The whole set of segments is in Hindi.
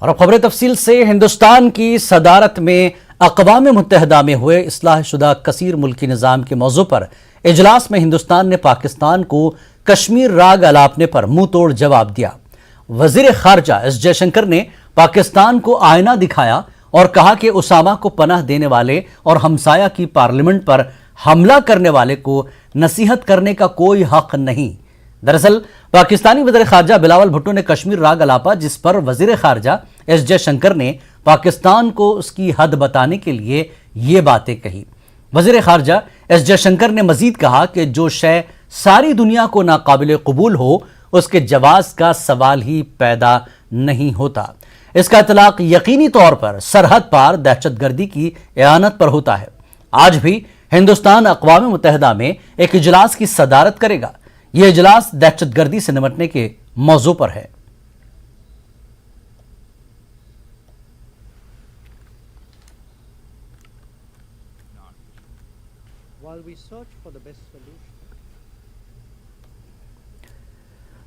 और अब खबरें तफसील से। हिंदुस्तान की सदारत में अक़वाम मुत्तहिदा में हुए इस्लाह शुदा कसीर मुल्की निज़ाम के मौजू पर इजलास में हिंदुस्तान ने पाकिस्तान को कश्मीर राग अलापने पर मुंह तोड़ जवाब दिया। वजीर खारजा एस जयशंकर ने पाकिस्तान को आईना दिखाया और कहा कि उसामा को पनाह देने वाले और हमसाया की पार्लियामेंट पर हमला करने वाले को नसीहत करने का कोई हक नहीं। दरअसल पाकिस्तानी वज़ीर खारजा बिलावल भुट्टो ने कश्मीर राग अलापा, जिस पर वज़ीर खारजा एस जयशंकर ने पाकिस्तान को उसकी हद बताने के लिए ये बातें कही। वज़ीर खारजा एस जयशंकर ने मजीद कहा कि जो शय सारी दुनिया को नाकाबिल कबूल हो उसके जवाज का सवाल ही पैदा नहीं होता। इसका इतलाक यकीनी तौर पर सरहद पार दहशतगर्दी की एआनत पर होता है। आज भी हिंदुस्तान अक़वाम मुत्तहिदा में एक इजलास की सदारत करेगा। यह इजलास दहशतगर्दी से निपटने के मौजू पर है।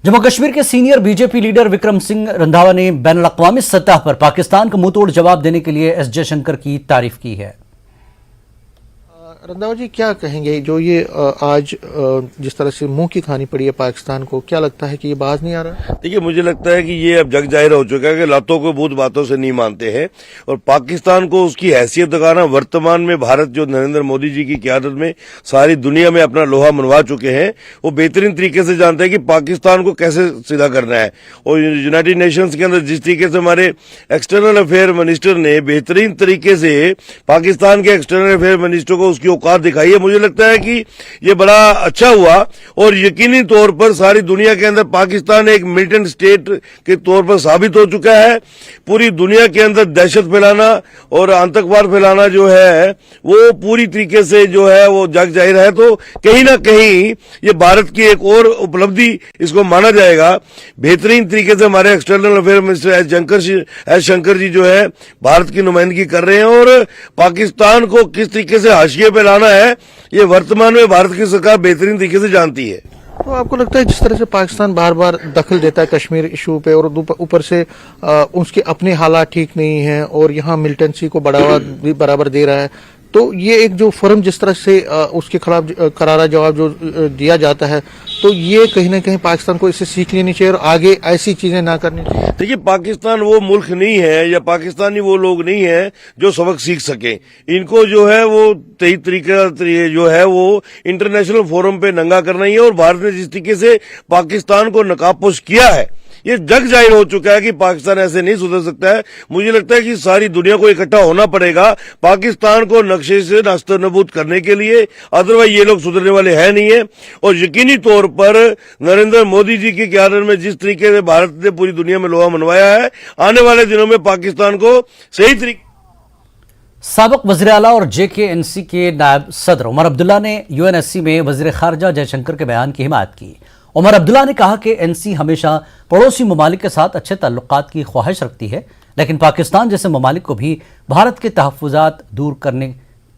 जम्मू कश्मीर के senior BJP leader Vikram Singh Randhawa ने बैनुल अक़वामी सतह पर पाकिस्तान को मुंहतोड़ जवाब देने के लिए एस जयशंकर की तारीफ की है। रंधावा जी, क्या कहेंगे जो ये आज जिस तरह से मुंह की खानी पड़ी है पाकिस्तान को, क्या लगता है कि ये बाज नहीं आ रहा? देखिए, मुझे लगता है कि ये अब जग जाहिर हो चुका है कि लातों को भूत बातों से नहीं मानते हैं और पाकिस्तान को उसकी हैसियत दिखाना। वर्तमान में भारत जो नरेंद्र मोदी जी की क़यादत में सारी दुनिया में अपना लोहा मनवा चुके हैं, वो बेहतरीन तरीके से जानते हैं कि पाकिस्तान को कैसे सीधा करना है। और यूनाइटेड नेशंस के अंदर जिस तरीके से हमारे एक्सटर्नल अफेयर मिनिस्टर ने बेहतरीन तरीके से पाकिस्तान के एक्सटर्नल अफेयर मिनिस्टर को उसकी औकात दिखाई है, मुझे लगता है कि ये बड़ा अच्छा हुआ। और यकीनी तौर पर सारी दुनिया के अंदर पाकिस्तान एक मिलिटेंट स्टेट के तौर पर साबित हो चुका है। पूरी दुनिया के अंदर दहशत फैलाना और आतंकवाद फैलाना जो है वो पूरी तरीके से जो है वो जग जाहिर है। तो कहीं ना कहीं ये भारत की एक और उपलब्धि इसको माना जाएगा। बेहतरीन तरीके से हमारे external affair minister S Shankar ji जो है भारत की नुमाइंदगी कर रहे हैं और पाकिस्तान को किस तरीके से हाशिए पे लाना है ये वर्तमान में भारत की सरकार बेहतरीन तरीके से जानती है। तो आपको लगता है जिस तरह से पाकिस्तान बार बार दखल देता है कश्मीर इशू पे और ऊपर से उसके अपने हालात ठीक नहीं है और यहाँ मिलिटेंसी को बढ़ावा भी बराबर दे रहा है, तो ये एक जो फर्म जिस तरह से उसके खिलाफ करारा जवाब जो दिया जाता है, तो ये कहीं ना कहीं पाकिस्तान को इससे सीख लेनी चाहिए और आगे ऐसी चीजें ना करनी चाहिए। देखिए, पाकिस्तान वो मुल्क नहीं है या पाकिस्तानी वो लोग नहीं है जो सबक सीख सके। इनको जो है वो सही तरीका जो है वो इंटरनेशनल फोरम पे नंगा करना ही है। और भारत ने जिस तरीके से पाकिस्तान को नकाबपोश किया है, ये जग जाहिर हो चुका है कि पाकिस्तान ऐसे नहीं सुधर सकता है। मुझे लगता है कि सारी दुनिया को इकट्ठा होना पड़ेगा पाकिस्तान को नक्शे से नास्तनबूद करने के लिए, अदरवाइज ये लोग सुधरने वाले हैं नहीं है। और यकीनी तौर पर नरेंद्र मोदी जी की क़यादत में जिस तरीके से भारत ने पूरी दुनिया में लोहा मनवाया है, आने वाले दिनों में पाकिस्तान को सही तरीके। साबिक वज़ीर आला और JKNC के नायब सदर उमर अब्दुल्ला ने UNSC में वज़ीर खारजा जयशंकर के बयान की हिमायत की। उमर अब्दुल्ला ने कहा कि NC हमेशा पड़ोसी ममालिक के साथ अच्छे ताल्लुकात की ख्वाहिश रखती है, लेकिन पाकिस्तान जैसे ममालिक को भी भारत के तहफ़्फ़ुज़ात दूर करने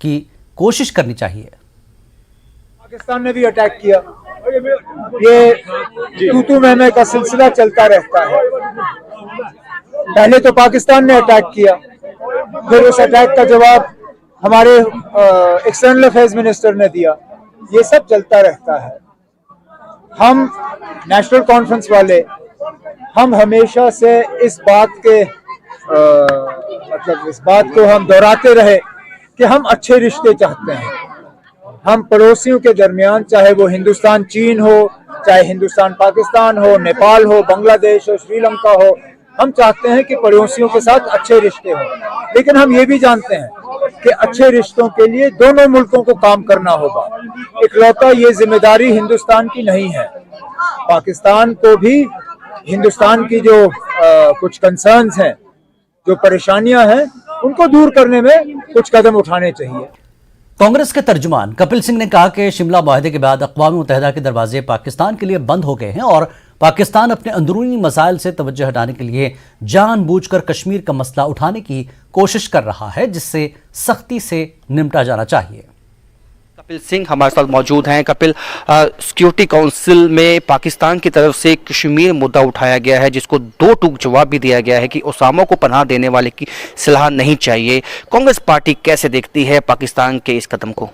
की कोशिश करनी चाहिए। पाकिस्तान ने भी अटैक किया, ये तू मैं का सिलसिला चलता रहता है। पहले तो पाकिस्तान ने अटैक किया, फिर उस अटैक का जवाब हमारे एक्सटर्नल अफेयर्स मिनिस्टर ने दिया। ये सब चलता रहता है। हम नेशनल कॉन्फ्रेंस वाले हम हमेशा से इस बात के इस बात को हम दोहराते रहे कि हम अच्छे रिश्ते चाहते हैं। हम पड़ोसियों के दरमियान, चाहे वो हिंदुस्तान चीन हो, चाहे हिंदुस्तान पाकिस्तान हो, नेपाल हो, बांग्लादेश हो, श्रीलंका हो, हम चाहते हैं कि पड़ोसियों के साथ अच्छे रिश्ते हों। लेकिन हम ये भी जानते हैं कि अच्छे रिश्तों के लिए दोनों मुल्कों को काम करना होगा। इकलौता ये जिम्मेदारी हिंदुस्तान की नहीं है। पाकिस्तान को भी हिंदुस्तान की जो कुछ कंसर्न्स हैं, जो परेशानियां हैं, उनको दूर करने में कुछ कदम उठाने चाहिए। कांग्रेस के तर्जुमान कपिल सिंह ने कहा कि शिमला मुआहदे के बाद अक़वाम मुत्तहिदा के दरवाजे पाकिस्तान के लिए बंद हो गए हैं और पाकिस्तान अपने अंदरूनी मसाइल से तवज्जो हटाने के लिए जानबूझकर कश्मीर का मसला उठाने की कोशिश कर रहा है, जिससे सख्ती से निपटा जाना चाहिए। कपिल सिंह हमारे साथ मौजूद हैं। कपिल, सिक्योरिटी काउंसिल में पाकिस्तान की तरफ से कश्मीर मुद्दा उठाया गया है, जिसको दो टूक जवाब भी दिया गया है कि ओसामा को पनाह देने वाले की सलाह नहीं चाहिए। कांग्रेस पार्टी कैसे देखती है पाकिस्तान के इस कदम को?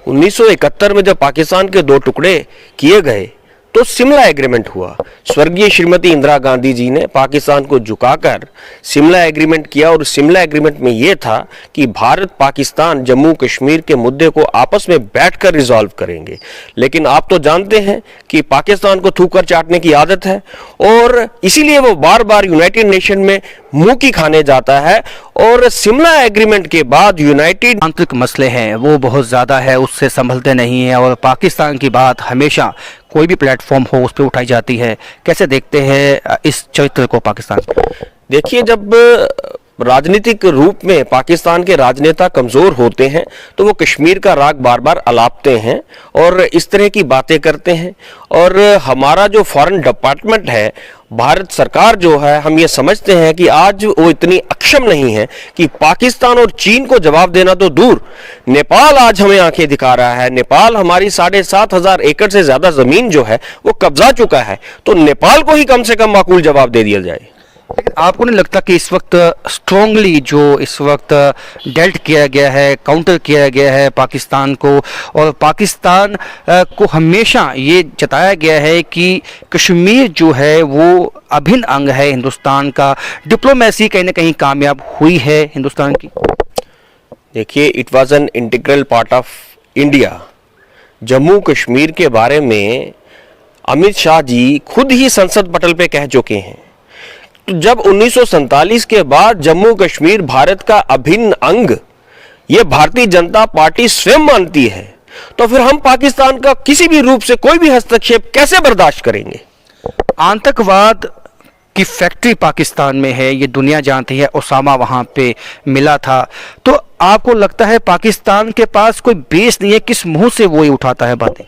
1971 में जब पाकिस्तान के दो टुकड़े किए गए तो शिमला एग्रीमेंट हुआ। स्वर्गीय श्रीमती इंदिरा गांधी जी ने पाकिस्तान को झुकाकर शिमला एग्रीमेंट किया और शिमला एग्रीमेंट में यह था कि भारत पाकिस्तान जम्मू कश्मीर के मुद्दे को आपस में बैठकर रिजॉल्व करेंगे। लेकिन आप तो जानते हैं कि पाकिस्तान को थूकर चाटने की आदत है और इसीलिए वो बार बार यूनाइटेड नेशन में मुंह की खाने जाता है। और शिमला एग्रीमेंट के बाद यूनाइटेड आंतरिक मसले हैं वो बहुत ज़्यादा है, उससे संभलते नहीं है और पाकिस्तान की बात हमेशा कोई भी प्लेटफॉर्म हो उस पर उठाई जाती है। कैसे देखते हैं इस चरित्र को पाकिस्तान? देखिए, जब राजनीतिक रूप में पाकिस्तान के राजनेता कमजोर होते हैं तो वो कश्मीर का राग बार बार अलापते हैं और इस तरह की बातें करते हैं। और हमारा जो फॉरेन डिपार्टमेंट है, भारत सरकार जो है, हम ये समझते हैं कि आज वो इतनी अक्षम नहीं है कि पाकिस्तान और चीन को जवाब देना तो दूर, नेपाल आज हमें आंखें दिखा रहा है। नेपाल हमारी 7,500 एकड़ से ज्यादा जमीन जो है वो कब्जा चुका है, तो नेपाल को ही कम से कम माकूल जवाब दे दिया जाए। लेकिन आपको नहीं लगता कि इस वक्त स्ट्रांगली जो इस वक्त डेल्ट किया गया है, काउंटर किया गया है पाकिस्तान को, और पाकिस्तान को हमेशा ये जताया गया है कि कश्मीर जो है वो अभिन्न अंग है हिंदुस्तान का, डिप्लोमेसी कहीं ना कहीं कामयाब हुई है हिंदुस्तान की? देखिए, it was an integral part of India. Jammu Kashmir के बारे में अमित शाह जी खुद ही संसद पटल पे कह चुके हैं। तो जब 1947 के बाद जम्मू कश्मीर भारत का अभिन्न अंग ये भारतीय जनता पार्टी स्वयं मानती है, तो फिर हम पाकिस्तान का किसी भी रूप से कोई भी हस्तक्षेप कैसे बर्दाश्त करेंगे? आतंकवाद की फैक्ट्री पाकिस्तान में है, ये दुनिया जानती है। ओसामा वहां पे मिला था, तो आपको लगता है पाकिस्तान के पास कोई बेस नहीं है? किस मुंह से वो ये उठाता है बातें?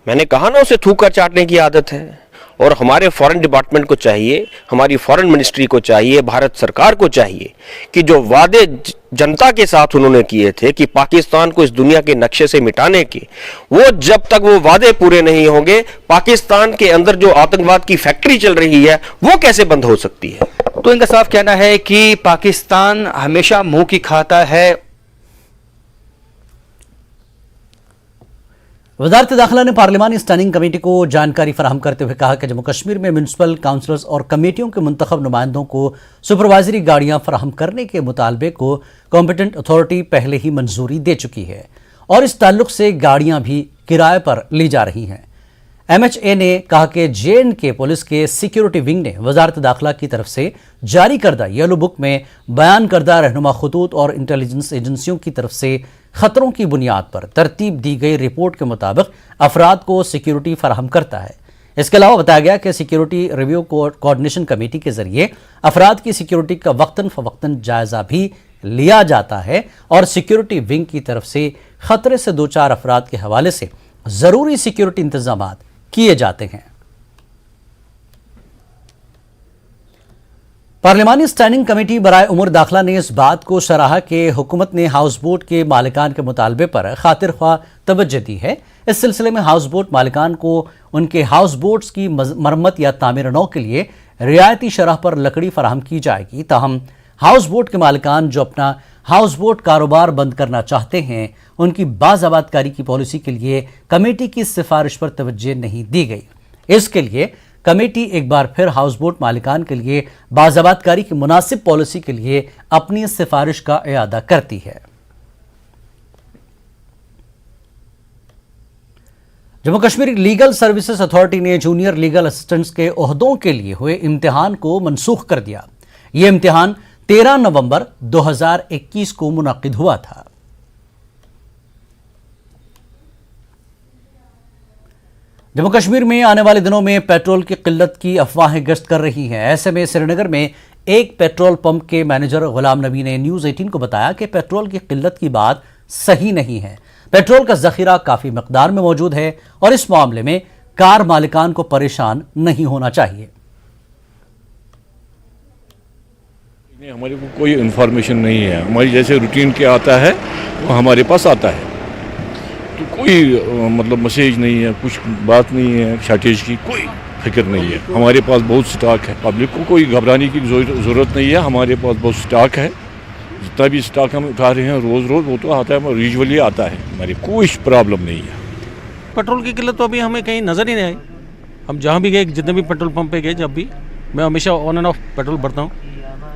मैंने कहा ना, उसे थूक कर चाटने की आदत है। और हमारे फॉरेन डिपार्टमेंट को चाहिए, हमारी फॉरेन मिनिस्ट्री को चाहिए, भारत सरकार को चाहिए कि जो वादे जनता के साथ उन्होंने किए थे कि पाकिस्तान को इस दुनिया के नक्शे से मिटाने के, वो जब तक वो वादे पूरे नहीं होंगे, पाकिस्तान के अंदर जो आतंकवाद की फैक्ट्री चल रही है वो कैसे बंद हो सकती है? तो इनका साफ कहना है कि पाकिस्तान हमेशा मुंह की खाता है। वजारत दाखिला ने पार्लिमानी स्टैंडिंग कमेटी को जानकारी फराहम करते हुए कहा कि जम्मू कश्मीर में म्यूनसिपल काउंसलर्स और कमेटियों के मुंतखब नुमाइंदों को सुपरवाइजरी गाड़ियां फराहम करने के मुतालबे को कॉम्पिटेंट अथॉरिटी पहले ही मंजूरी दे चुकी है और इस ताल्लुक से गाड़ियां भी किराए पर ली जा रही हैं। MHA ने कहा कि J&K पुलिस के सिक्योरिटी विंग ने वजारत दाखिला की तरफ से जारी करदा येलो बुक में बयान करदा रहनुमा खतूत और इंटेलिजेंस एजेंसियों की तरफ से खतरों की बुनियाद पर तरतीब दी गई रिपोर्ट के मुताबिक अफराद को सिक्योरिटी फराहम करता है। इसके अलावा बताया गया कि सिक्योरिटी रिव्यू कोऑर्डिनेशन कमेटी के जरिए अफराद की सिक्योरिटी का वक्तन फवक्तन जायजा भी लिया जाता है और सिक्योरिटी विंग की तरफ से खतरे से दो चार अफराद के हवाले से जरूरी सिक्योरिटी इंतजाम किए जाते हैं। पार्लिमानी स्टैंडिंग कमेटी बराए उमूर दाखिला ने इस बात को सराहा कि हुकूमत ने हाउस बोट के मालिकान के मुतालबे पर खातिर ख्वाह तवज्जो दी है। इस सिलसिले में हाउस बोट मालिकान को उनके हाउस बोट्स की मरम्मत या तामीर नौ के लिए रियायती शरह पर लकड़ी फराहम की जाएगी। ताहम हाउस बोट के मालिकान जो अपना हाउस बोट कारोबार बंद करना चाहते हैं, उनकी बाज़ाबातकारी की पॉलिसी के लिए कमेटी की सिफारिश पर तवज्जो नहीं दी गई। इसके लिए कमेटी एक बार फिर हाउस बोट मालिकान के लिए बाज़ाबातकारी की मुनासिब पॉलिसी के लिए अपनी सिफारिश का इयादा करती है। Jammu Kashmir legal services authority ने जूनियर लीगल असिस्टेंट्स के ओहदों के लिए हुए इम्तिहान को मनसूख कर दिया। यह इम्तिहान 13 नवंबर 2021 को मुनक्किद हुआ था। जम्मू कश्मीर में आने वाले दिनों में पेट्रोल की किल्लत की अफवाहें गश्त कर रही हैं। ऐसे में श्रीनगर में एक पेट्रोल पंप के मैनेजर गुलाम नबी ने न्यूज़ 18 को बताया कि पेट्रोल की किल्लत की बात सही नहीं है। पेट्रोल का जखीरा काफी मकदार में मौजूद है और इस मामले में कार मालिकान को परेशान नहीं होना चाहिए। हमारे को कोई इन्फॉर्मेशन नहीं है। हमारी जैसे रूटीन के आता है वो हमारे पास आता है। तो कोई मतलब मैसेज नहीं है, कुछ बात नहीं है शॉर्टेज की, कोई फिक्र नहीं है। हमारे पास बहुत स्टॉक है, पब्लिक को कोई घबराने की ज़रूरत नहीं है। हमारे पास बहुत स्टॉक है, जितना भी स्टॉक हम उठा रहे हैं रोज़ वो तो आता है, यूजुअली आता है। हमारी कोई प्रॉब्लम नहीं है। पेट्रोल की किल्लत तो अभी हमें कहीं नज़र ही नहीं आई। हम जहाँ भी गए, जितने भी पेट्रोल पंप पे गए, जब भी मैं हमेशा ऑन एंड ऑफ पेट्रोल भरता हूँ,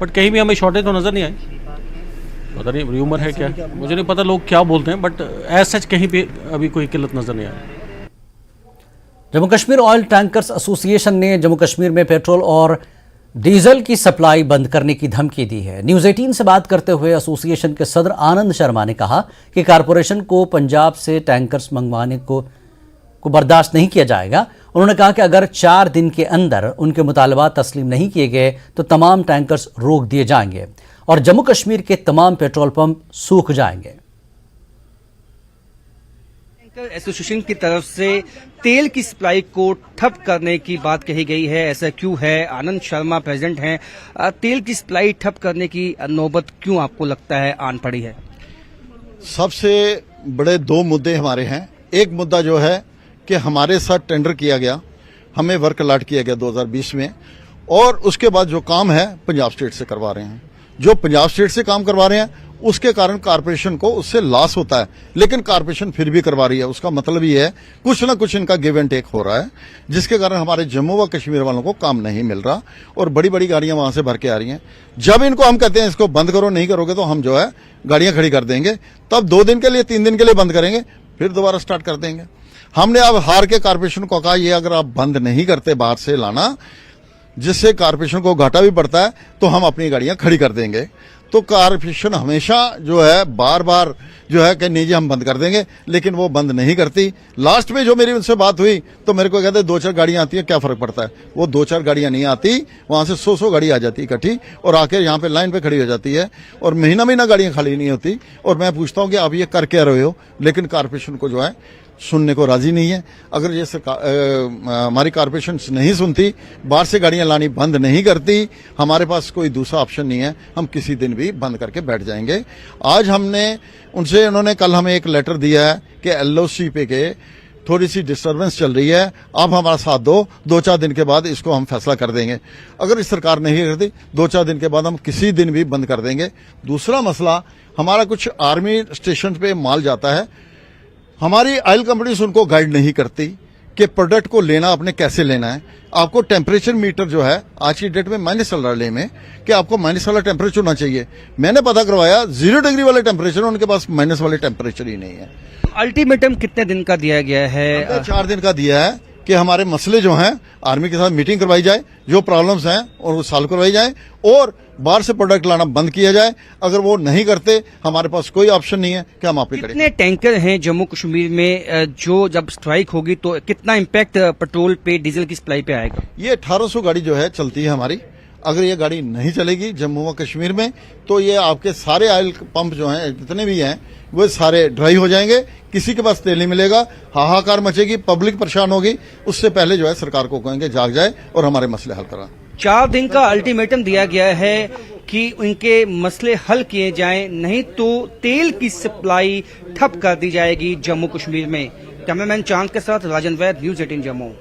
बट कहीं भी हमें शॉर्टेज तो नज़र नहीं आई। पता नहीं र्यूमर है क्या, मुझे नहीं पता लोग क्या बोलते हैं, बट एज सच कहीं पे अभी कोई किल्लत नज़र नहीं आई। Jammu Kashmir oil tankers association ने जम्मू कश्मीर में पेट्रोल और डीजल की सप्लाई बंद करने की धमकी दी है। न्यूज़ 18 से बात करते हुए एसोसिएशन के सदर आनंद शर्मा ने कहा कि कारपोरेशन को पंजाब से टैंकर्स मंगवाने को बर्दाश्त नहीं किया जाएगा। उन्होंने कहा कि अगर 4 दिन के अंदर उनके मुतालबात तस्लीम नहीं किए गए तो तमाम टैंकर्स रोक दिए जाएंगे और जम्मू कश्मीर के तमाम पेट्रोल पंप सूख जाएंगे। टैंकर एसोसिएशन की तरफ से तेल की सप्लाई को ठप करने की बात कही गई है, ऐसा क्यों है? आनंद शर्मा प्रेसिडेंट हैं। तेल की सप्लाई ठप करने की नौबत क्यों आपको लगता है आन पड़ी है? सबसे बड़े 2 मुद्दे हमारे हैं। एक मुद्दा जो है कि हमारे साथ टेंडर किया गया, हमें वर्क अलाट किया गया 2020 में, और उसके बाद जो काम है पंजाब स्टेट से करवा रहे हैं। जो पंजाब स्टेट से काम करवा रहे हैं उसके कारण कारपोरेशन को उससे लॉस होता है, लेकिन कारपोरेशन फिर भी करवा रही है। उसका मतलब ये है कुछ ना कुछ इनका गिव एंड टेक हो रहा है, जिसके कारण हमारे जम्मू व कश्मीर वालों को काम नहीं मिल रहा और बड़ी बड़ी गाड़ियां वहां से भर के आ रही हैं। जब इनको हम कहते हैं इसको बंद करो, नहीं करोगे तो हम जो है गाड़ियां खड़ी कर देंगे, तब 2 दिन के लिए 3 दिन के लिए बंद करेंगे, फिर दोबारा स्टार्ट कर देंगे। हमने अब हार के कारपोरेशन को कहा ये अगर आप बंद नहीं करते बाहर से लाना, जिससे कारपोरेशन को घाटा भी पड़ता है, तो हम अपनी गाड़ियां खड़ी कर देंगे। तो कारपोरेशन हमेशा जो है बार बार जो है कि नहीं जी हम बंद कर देंगे, लेकिन वो बंद नहीं करती। लास्ट में जो मेरी उनसे बात हुई तो मेरे को कहते 2-4 गाड़ियां आती हैं, क्या फर्क पड़ता है? वो 2-4 गाड़ियां नहीं आती, वहां से 100 गाड़ी आ जाती इकट्ठी और आके यहाँ पे लाइन पे खड़ी हो जाती है और महीना गाड़ियां खाली नहीं होती। और मैं पूछता हूँ कि आप ये कर क्या रहे हो? लेकिन कारपोरेशन को जो है सुनने को राजी नहीं है। अगर ये हमारी कारपोरेशन नहीं सुनती, बाहर से गाड़ियां लानी बंद नहीं करती, हमारे पास कोई दूसरा ऑप्शन नहीं है, हम किसी दिन भी बंद करके बैठ जाएंगे। आज हमने उनसे, उन्होंने कल हमें एक लेटर दिया है कि LOC पे के थोड़ी सी डिस्टर्बेंस चल रही है, आप हमारा साथ दो, 2-4 दिन के बाद इसको हम फैसला कर देंगे। अगर इस सरकार नहीं करती 2-4 दिन के बाद हम किसी दिन भी बंद कर देंगे। दूसरा मसला, हमारा कुछ आर्मी स्टेशन पे माल जाता है, हमारी ऑयल कंपनीज उनको गाइड नहीं करती कि प्रोडक्ट को लेना आपने कैसे लेना है। आपको टेम्परेचर मीटर जो है आज की डेट में माइनस चल रहा है ले में, कि आपको माइनस वाला टेम्परेचर होना चाहिए। मैंने पता करवाया 0 डिग्री वाले टेम्परेचर, उनके पास माइनस वाले टेम्परेचर ही नहीं है। अल्टीमेटम कितने दिन का दिया गया है? 4 दिन का दिया है कि हमारे मसले जो हैं आर्मी के साथ मीटिंग करवाई जाए, जो प्रॉब्लम्स हैं और वो सॉल्व करवाई जाए और बाहर से प्रोडक्ट लाना बंद किया जाए। अगर वो नहीं करते, हमारे पास कोई ऑप्शन नहीं है कि हम आप ही करें। कितने टैंकर हैं जम्मू कश्मीर में जो जब स्ट्राइक होगी तो कितना इम्पैक्ट पेट्रोल पे, डीजल की सप्लाई पे आएगा? ये 1800 गाड़ी जो है चलती है हमारी। अगर ये गाड़ी नहीं चलेगी जम्मू व कश्मीर में तो ये आपके सारे ऑयल पंप जो हैं जितने भी हैं वो सारे ड्राई हो जाएंगे, किसी के पास तेल नहीं मिलेगा, हाहाकार मचेगी, पब्लिक परेशान होगी। उससे पहले जो है सरकार को कहेंगे जाग जाए और हमारे मसले हल करा। 4 दिन का अल्टीमेटम दिया गया है कि उनके मसले हल किए जाएं, नहीं तो तेल की सप्लाई ठप कर दी जाएगी जम्मू कश्मीर में। कैमरामैन चांद के साथ राजन वैद, न्यूज़ 18 जम्मू।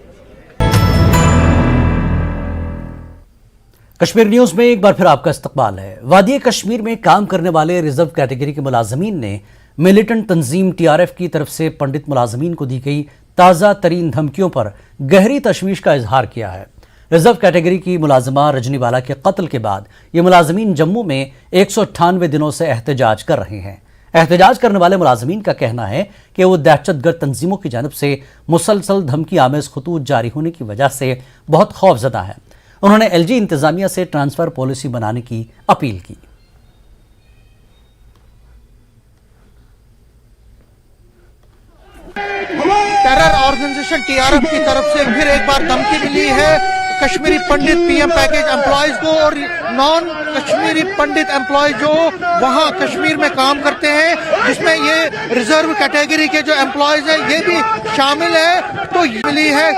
कश्मीर न्यूज में एक बार फिर आपका इस्तकबाल है। वादी कश्मीर में काम करने वाले रिजर्व कैटेगरी के मुलाजमीन ने मिलिटेंट तंजीम TRF की तरफ से पंडित मुलाजमीन को दी गई ताज़ा तरीन धमकियों पर गहरी तशवीश का इजहार किया है। रिजर्व कैटेगरी की मुलाजिमा रजनी वाला के कत्ल के बाद ये मुलाजमीन जम्मू में 198 दिनों से एहतजाज कर रहे हैं। एहतजाज करने वाले मुलाजमीन का कहना है कि वो दहशतगर्द तंजीमों की जानब से मुसलसल धमकी आमेज खतूत जारी होने की वजह से बहुत खौफजदा है। उन्होंने LG इंतजामिया से ट्रांसफर पॉलिसी बनाने की अपील की। टेरर ऑर्गेनाइजेशन TRF की तरफ से फिर एक बार धमकी मिली है कश्मीरी पंडित PM पैकेज एम्प्लॉयज को और नॉन कश्मीरी पंडित एम्प्लॉय जो वहां कश्मीर में काम करते हैं, जिसमें ये रिजर्व कैटेगरी के जो एम्प्लॉयज हैं ये भी शामिल है। तो ये मिली है,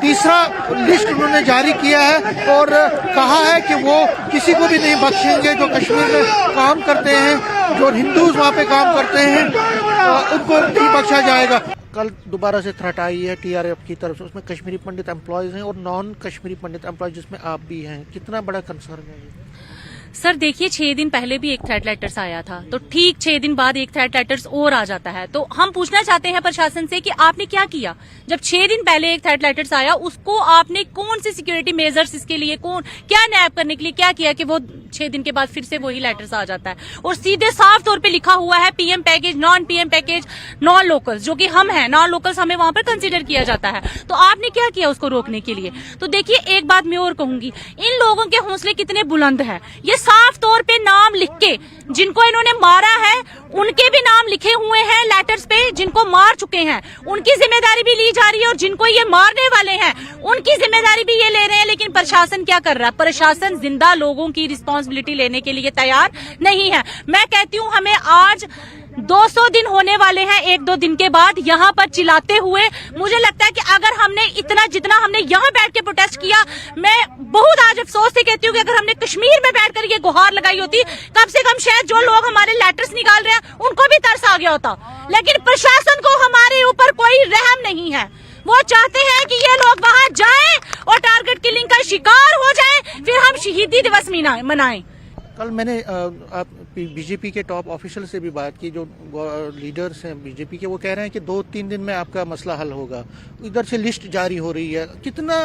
तीसरा लिस्ट उन्होंने जारी किया है और कहा है कि वो किसी को भी नहीं बख्शेंगे जो कश्मीर में काम करते हैं। जो हिंदूज वहाँ पे काम करते हैं उनको नहीं बख्शा जाएगा। कल दोबारा से थ्रेट आई है टीआरएफ की तरफ से, उसमें कश्मीरी पंडित एम्प्लॉयज हैं और नॉन कश्मीरी पंडित एम्प्लॉयज जिसमें आप भी हैं, कितना बड़ा कंसर्न है ये? सर देखिए 6 दिन पहले भी एक थ्रेट लेटर्स आया था, तो ठीक 6 दिन बाद एक थ्रेट लेटर्स और आ जाता है। तो हम पूछना चाहते हैं प्रशासन से कि आपने क्या किया? जब 6 दिन पहले एक थ्रेट लेटर्स आया, उसको आपने कौन सी सिक्योरिटी मेजर्स इसके लिए क्या नैप करने के लिए क्या किया कि वो 6 दिन के बाद फिर से वही लेटर्स आ जाता है? और सीधे साफ तौर पे लिखा हुआ है PM package, non PM package, non locals, जो कि हम हैं, नॉन लोकल्स हमें वहां पर कंसीडर किया जाता है। तो आपने क्या किया उसको रोकने के लिए? तो देखिए एक बात मैं और कहूंगी, इन लोगों के हौसले कितने बुलंद है। ये साफ तौर पे नाम लिख के, जिनको इन्होंने मारा है उनके भी नाम लिखे हुए हैं लेटर्स पे, जिनको मार चुके हैं उनकी जिम्मेदारी भी ली जा रही है, और जिनको ये मारने वाले हैं उनकी जिम्मेदारी भी ये ले रहे हैं। लेकिन प्रशासन क्या कर रहा है? प्रशासन जिंदा लोगों की रिस्पांसिबिलिटी लेने के लिए तैयार नहीं है। मैं कहती हूँ हमें आज 200 दिन होने वाले हैं, 1-2 दिन के बाद यहाँ पर चिल्लाते हुए। मुझे लगता है कि अगर हमने इतना जितना हमने यहाँ बैठ के प्रोटेस्ट किया, मैं बहुत आज अफसोस से कहती हूँ कि अगर हमने कश्मीर में बैठकर ये गुहार लगाई होती, कम से कम शायद जो लोग हमारे लेटर्स निकाल रहे हैं उनको भी तरस आ गया होता। लेकिन प्रशासन को हमारे ऊपर कोई रहम नहीं है। वो चाहते हैं कि ये लोग वहां जाएं और टारगेट किलिंग का शिकार हो जाएं, फिर हम शहीदी दिवस मनाएं। कल मैंने बीजेपी के टॉप ऑफिशियल से भी बात की, जो लीडर्स हैं बीजेपी के, वो कह रहे हैं कि 2-3 दिन में आपका मसला हल होगा। इधर से लिस्ट जारी हो रही है, कितना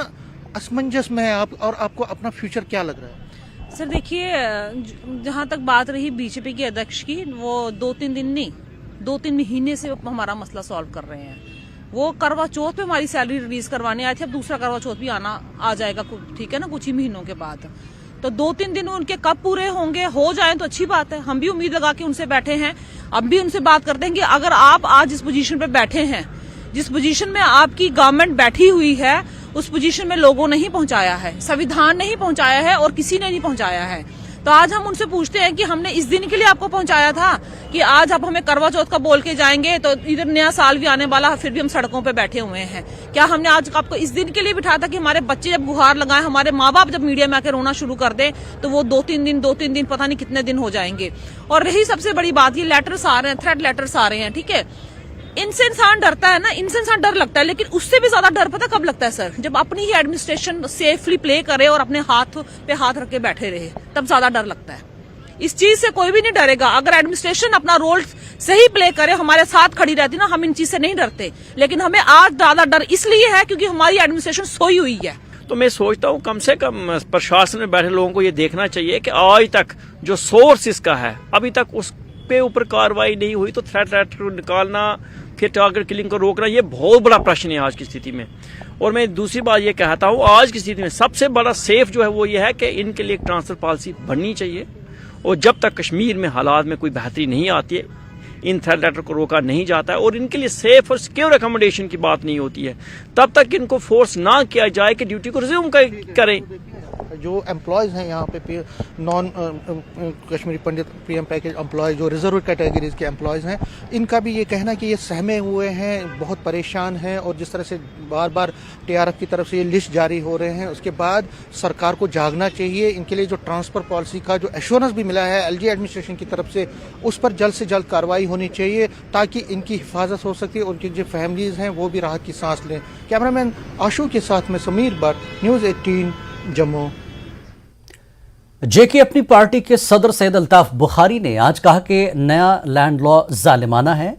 असमंजस में है आप, और आपको अपना फ्यूचर क्या लग रहा है? सर देखिए, जहाँ तक बात रही बीजेपी के अध्यक्ष की, वो 2-3 दिन नहीं 2-3 महीने से हमारा मसला सॉल्व कर रहे हैं। वो करवा चौथ पे हमारी सैलरी रिलीज करवाने आए थे, अब दूसरा करवा चौथ भी आ जाएगा, ठीक है ना, कुछ ही महीनों के बाद। तो 2-3 दिन उनके कब पूरे होंगे, हो जाए तो अच्छी बात है। हम भी उम्मीद लगा के उनसे बैठे हैं, अब भी उनसे बात करते हैं कि अगर आप आज जिस पोजीशन पे बैठे हैं, जिस पोजीशन में आपकी गवर्नमेंट बैठी हुई है, उस पोजीशन में लोगों ने ही पहुंचाया है, संविधान ने ही पहुंचाया है और किसी ने नहीं पहुंचाया है। तो आज हम उनसे पूछते हैं कि हमने इस दिन के लिए आपको पहुंचाया था कि आज आप हमें करवा चौथ का बोल के जाएंगे, तो इधर नया साल भी आने वाला है, फिर भी हम सड़कों पे बैठे हुए हैं। क्या हमने आज आपको इस दिन के लिए बिठाया था कि हमारे बच्चे जब गुहार लगाएं, हमारे माँ बाप जब मीडिया में आकर रोना शुरू कर दें, तो वो 2-3 दिन पता नहीं कितने दिन हो जाएंगे। और रही सबसे बड़ी बात, ये लेटर्स आ रहे हैं, थ्रेट लेटर्स आ रहे हैं, ठीक है, इनसे इंसान डरता है ना, इनसे इंसान डर लगता है। लेकिन उससे भी ज्यादा डर पता कब लगता है सर? जब अपनी ही एडमिनिस्ट्रेशन सेफली प्ले करे और अपने हाथ पे हाथ रख के बैठे रहे, तब ज्यादा डर लगता है। इस चीज से कोई भी नहीं डरेगा। अगर एडमिनिस्ट्रेशन अपना रोल सही प्ले करे, हमारे साथ खड़ी रहती ना, हम इन चीज से नहीं डरते। लेकिन हमें आज ज्यादा डर इसलिए है क्योंकि हमारी एडमिनिस्ट्रेशन सोई हुई है। तो मैं सोचता हूँ कम से कम प्रशासन में बैठे लोगों को ये देखना चाहिए कि आज तक जो सोर्स इसका है, अभी तक उस पे ऊपर कार्रवाई नहीं हुई। तो थ्रेट लेटर निकालना, फिर टारगेट किलिंग को रोकना, ये बहुत बड़ा प्रश्न है आज की स्थिति में। और मैं दूसरी बात ये कहता हूँ, आज की स्थिति में सबसे बड़ा सेफ जो है वो ये है कि इनके लिए एक ट्रांसफर पॉलिसी बननी चाहिए। और जब तक कश्मीर में हालात में कोई बेहतरी नहीं आती है, इन थ्रेट लेटर को रोका नहीं जाता है और इनके लिए सेफ और सिक्योर अकोमोडेशन की बात नहीं होती है, तब तक इनको फोर्स ना किया जाए कि ड्यूटी को रिज्यूम करें। जो एम्प्लॉयज हैं यहाँ पे, नॉन कश्मीरी पंडित पीएम पैकेज एम्प्लॉयज, जो रिजर्व कैटेगरीज के एम्प्लॉयज हैं, इनका भी ये कहना है कि ये सहमे हुए हैं, बहुत परेशान हैं। और जिस तरह से बार बार टीआरएफ की तरफ से ये लिस्ट जारी हो रहे हैं, उसके बाद सरकार को जागना चाहिए। इनके लिए जो ट्रांसफर पॉलिसी का जो एश्योरेंस भी मिला है एलजी एडमिनिस्ट्रेशन की तरफ से, उस पर जल्द से जल्द कार्रवाई होनी चाहिए, ताकि इनकी हिफाजत हो सके और उनकी जो फैमिलीज हैं वो भी राहत की सांस लें। कैमरामैन आशू के साथ में समीर भट्ट, न्यूज़ 18 जम्मू। जेके अपनी पार्टी के सदर सैयद अल्ताफ बुखारी ने आज कहा कि नया लैंड लॉ जालिमाना है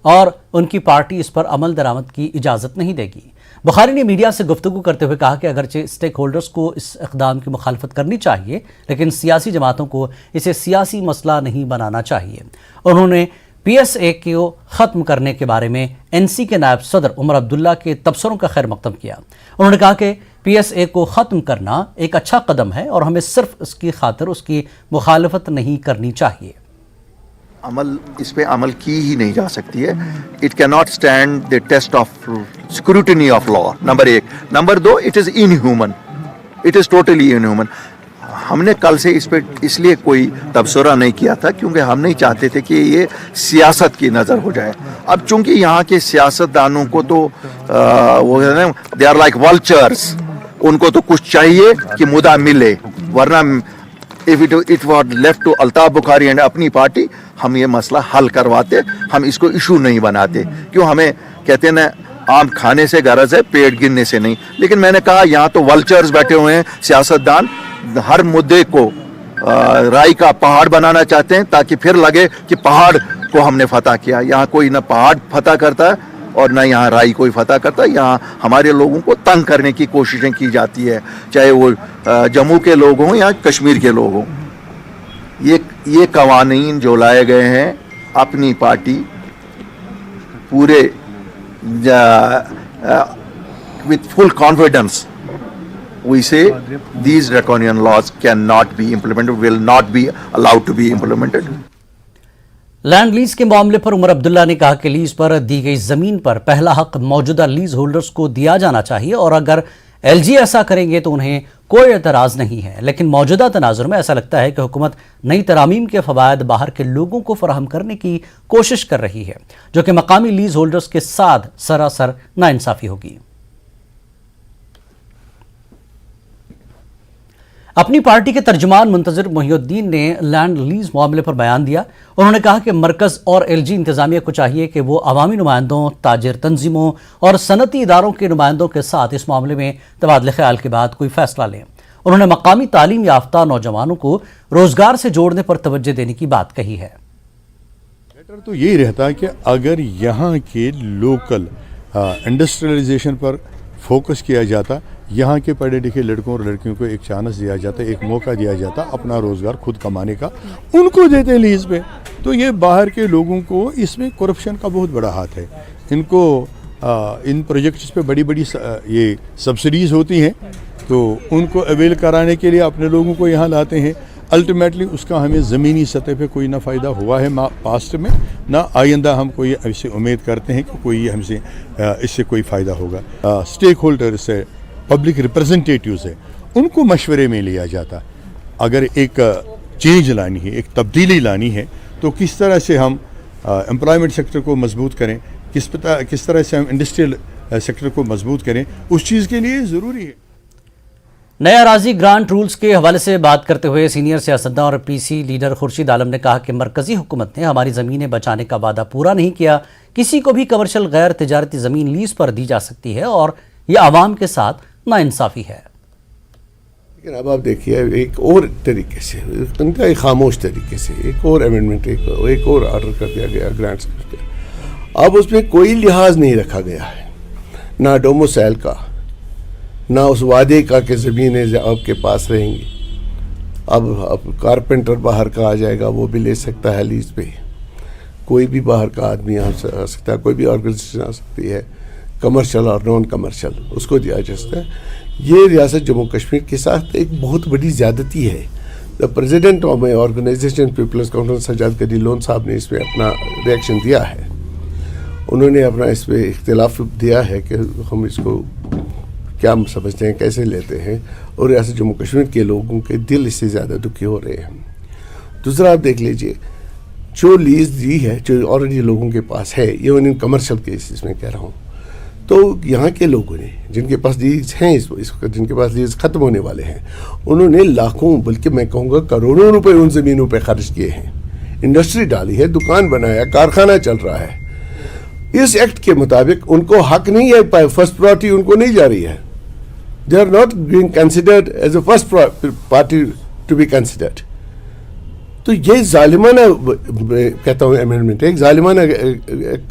और उनकी पार्टी इस पर अमल दरामद की इजाज़त नहीं देगी। बुखारी ने मीडिया से गुफ्तगू करते हुए कहा कि अगरचे स्टेक होल्डर्स को इस इक़दाम की मुखालफत करनी चाहिए, लेकिन सियासी जमातों को इसे सियासी मसला नहीं बनाना चाहिए। उन्होंने PSA को ख़त्म करने के बारे में NC के नायब सदर उमर अब्दुल्ला के तबसरों का खैर मकदम किया। उन्होंने कहा कि PSA को ख़त्म करना एक अच्छा कदम है और हमें सिर्फ इसकी खातिर उसकी मुखालफत नहीं करनी चाहिए। इस पे अमल की ही नहीं जा सकती है। It can not stand the test of scrutiny of law, number 1। Number 2, it is inhuman, it is totally inhuman. हमने कल से इस पे इसलिए कोई तबसरा नहीं किया था क्योंकि हम नहीं चाहते थे कि ये सियासत की नज़र हो जाए। अब चूंकि यहाँ के सियासतदानों को तो वो दे आर लाइक वल्चर्स, उनको तो कुछ चाहिए कि मुद्दा मिले, वरना if it was left to Altaf Bukhari and Apni Party, हम ये मसला हल करवाते, हम इसको इशू नहीं बनाते। क्यों, हमें कहते हैं ना, आम खाने से गरज है, पेट गिनने से नहीं। लेकिन मैंने कहा यहाँ तो वल्चर्स बैठे हुए हैं, सियासतदान हर मुद्दे को राई का पहाड़ बनाना चाहते हैं ताकि फिर लगे कि पहाड़ को हमने फतह किया। यहाँ कोई ना पहाड़ फतह करता है और ना यहाँ राई कोई फतह करता है। यहाँ हमारे लोगों को तंग करने की कोशिशें की जाती है, चाहे वो जम्मू के लोग हों या कश्मीर के लोग हों। ये कवानीन जो लाए गए हैं, अपनी पार्टी पूरे with full confidence we say these draconian laws cannot be implemented, will not be allowed to be implemented. Land lease के मामले पर उमर अब्दुल्ला ने कहा कि लीज पर दी गई जमीन पर पहला हक मौजूदा लीज होल्डर्स को दिया जाना चाहिए और अगर एलजी ऐसा करेंगे तो उन्हें कोई एतराज नहीं है। लेकिन मौजूदा तनाजुर में ऐसा लगता है कि हुकूमत नई तरामीम के फवायद बाहर के लोगों को फराहम करने की कोशिश कर रही है, जो कि मकामी लीज होल्डर्स के साथ सरासर नाइंसाफी होगी। अपनी पार्टी के तर्जुमान मुंतजिर मोहिउद्दीन ने लैंड लीज मामले पर बयान दिया। उन्होंने कहा कि मरकज और एलजी इंतजामिया को चाहिए कि वो अवामी नुमाइंदों, ताजिर तंजीमों और सनती इदारों के नुमाइंदों के साथ इस मामले में तबादले ख्याल के बाद कोई फैसला लें। उन्होंने मकामी तालीम याफ्ता नौजवानों को रोजगार से जोड़ने पर तवज्जो देने की बात कही है। बेटर तो यही रहता है कि अगर यहाँ के लोकल इंडस्ट्रियलाइजेशन पर फोकस किया जाता, यहाँ के पढ़े लिखे लड़कों और लड़कियों को एक चांस दिया जाता, एक मौका दिया जाता अपना रोज़गार खुद कमाने का, उनको देते लीज पे, तो ये बाहर के लोगों को इसमें करप्शन का बहुत बड़ा हाथ है। इनको इन प्रोजेक्ट्स पे बड़ी बड़ी ये सब्सिडीज़ होती हैं, तो उनको अवेल कराने के लिए अपने लोगों को यहाँ लाते हैं। अल्टीमेटली उसका हमें ज़मीनी सतह पे कोई ना फ़ायदा हुआ है पास्ट में, ना आइंदा हम कोई ऐसे उम्मीद करते हैं कि कोई हमसे इससे कोई फ़ायदा होगा। स्टेक होल्डर से पब्लिक रिप्रेजेंटेटिव्स है, उनको मशवरे में लिया जाता। अगर एक चेंज लानी है, एक तब्दीली लानी है, तो किस तरह से हम एम्प्लॉयमेंट सेक्टर को मजबूत करें, किस तरह से हम इंडस्ट्रियल सेक्टर को मजबूत करें, उस चीज़ के लिए ज़रूरी है। नए अराजी ग्रांट रूल्स के हवाले से बात करते हुए सीनियर सियासतदान और पीसी लीडर खुर्शीद आलम ने कहा कि मरकजी हुकूमत ने हमारी ज़मीनें बचाने का वादा पूरा नहीं किया। किसी को भी कमर्शियल गैर तिजारती ज़मीन लीज पर दी जा सकती है और यह आवाम के साथ नाइंसाफ़ी है। लेकिन अब आप देखिए, एक और तरीके से, उनका एक खामोश तरीके से एक और अमेंडमेंट, एक और ऑर्डर कर दिया गया ग्रांट्स करके। अब उसमें कोई लिहाज नहीं रखा गया है, ना डोमोसाइल का, ना उस वादे का कि ज़मीनें आपके पास रहेंगी। अब कारपेंटर बाहर का आ जाएगा, वो भी ले सकता है लीज पे, कोई भी बाहर का आदमी आ सकता है, कोई भी ऑर्गेनाइजेशन आ सकती है, कमर्शियल और नॉन कमर्शियल, उसको दिया जा सकता है। ये रियासत जम्मू कश्मीर के साथ एक बहुत बड़ी ज़्यादती है। The president of my organisation People's Conference Sajjad Qadir Lone साहब ने इसमें अपना रिएक्शन दिया है। उन्होंने अपना इस पर इख्तिलाफ दिया है कि हम इसको क्या समझते हैं, कैसे लेते हैं, और रियासत जम्मू कश्मीर के लोगों के दिल इससे ज़्यादा दुखी हो रहे हैं। दूसरा आप देख लीजिए, जो लीज दी है, जो ऑलरेडी लोगों के पास है, ये उन कमर्शियल केसेस में कह रहा हूँ, तो यहाँ के लोगों ने जिनके पास लीज हैं इस वक्त, जिनके पास लीज ख़त्म होने वाले हैं, उन्होंने लाखों, बल्कि मैं कहूँगा करोड़ों रुपए उन ज़मीनों पे खर्च किए हैं, इंडस्ट्री डाली है, दुकान बनाया, कारखाना चल रहा है। इस एक्ट के मुताबिक उनको हक नहीं है, फर्स्ट प्रायोरिटी उनको नहीं जा रही है। They are not being considered as a first party to be considered. तो ये जालिमाना, कहता हूँ अमेंडमेंट एक जालिमाना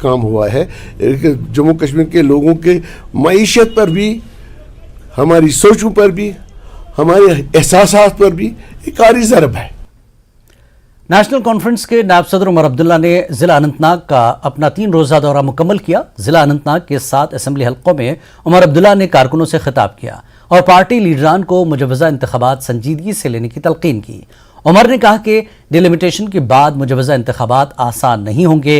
काम हुआ है। जम्मू कश्मीर के लोगों के मईशत पर भी, हमारी सोचों पर भी, हमारे एहसासात पर भी एक आरी ज़रब है। नेशनल कॉन्फ्रेंस के नायब सदर उमर अब्दुल्ला ने जिला अनंतनाग का अपना 3 रोज़ा दौरा मुकम्मल किया। जिला अनंतनाग के 7 असेंबली हलकों में उमर अब्दुल्ला ने कारकुनों से खिताब किया और पार्टी लीडरान को मुजवज़ा इंतखाबात संजीदगी से लेने की तलकीन की। उमर ने कहा कि डिलिमिटेशन के बाद मुजवज़ा इंतखाबात आसान नहीं होंगे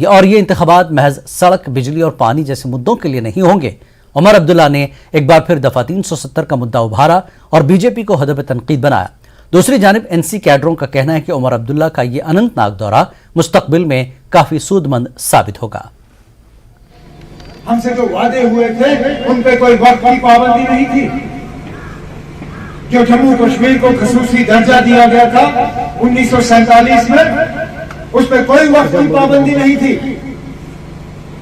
और ये इंतखाबात महज सड़क, बिजली और पानी जैसे मुद्दों के लिए नहीं होंगे। उमर अब्दुल्ला ने एक बार फिर दफ़ा 370 का मुद्दा उभारा और बीजेपी को हदफ तनकीद बनाया। दूसरी जानिब एनसी कैडरों का कहना है कि उमर अब्दुल्ला का ये अनंतनाग दौरा मुस्तकबिल में काफी सूदमंद साबित होगा। हमसे जो वादे हुए थे उन पे कोई वक्त की पाबंदी नहीं थी। जो जम्मू कश्मीर को खसूसी दर्जा दिया गया था 1947 में, उस पर कोई वक्त की पाबंदी नहीं थी।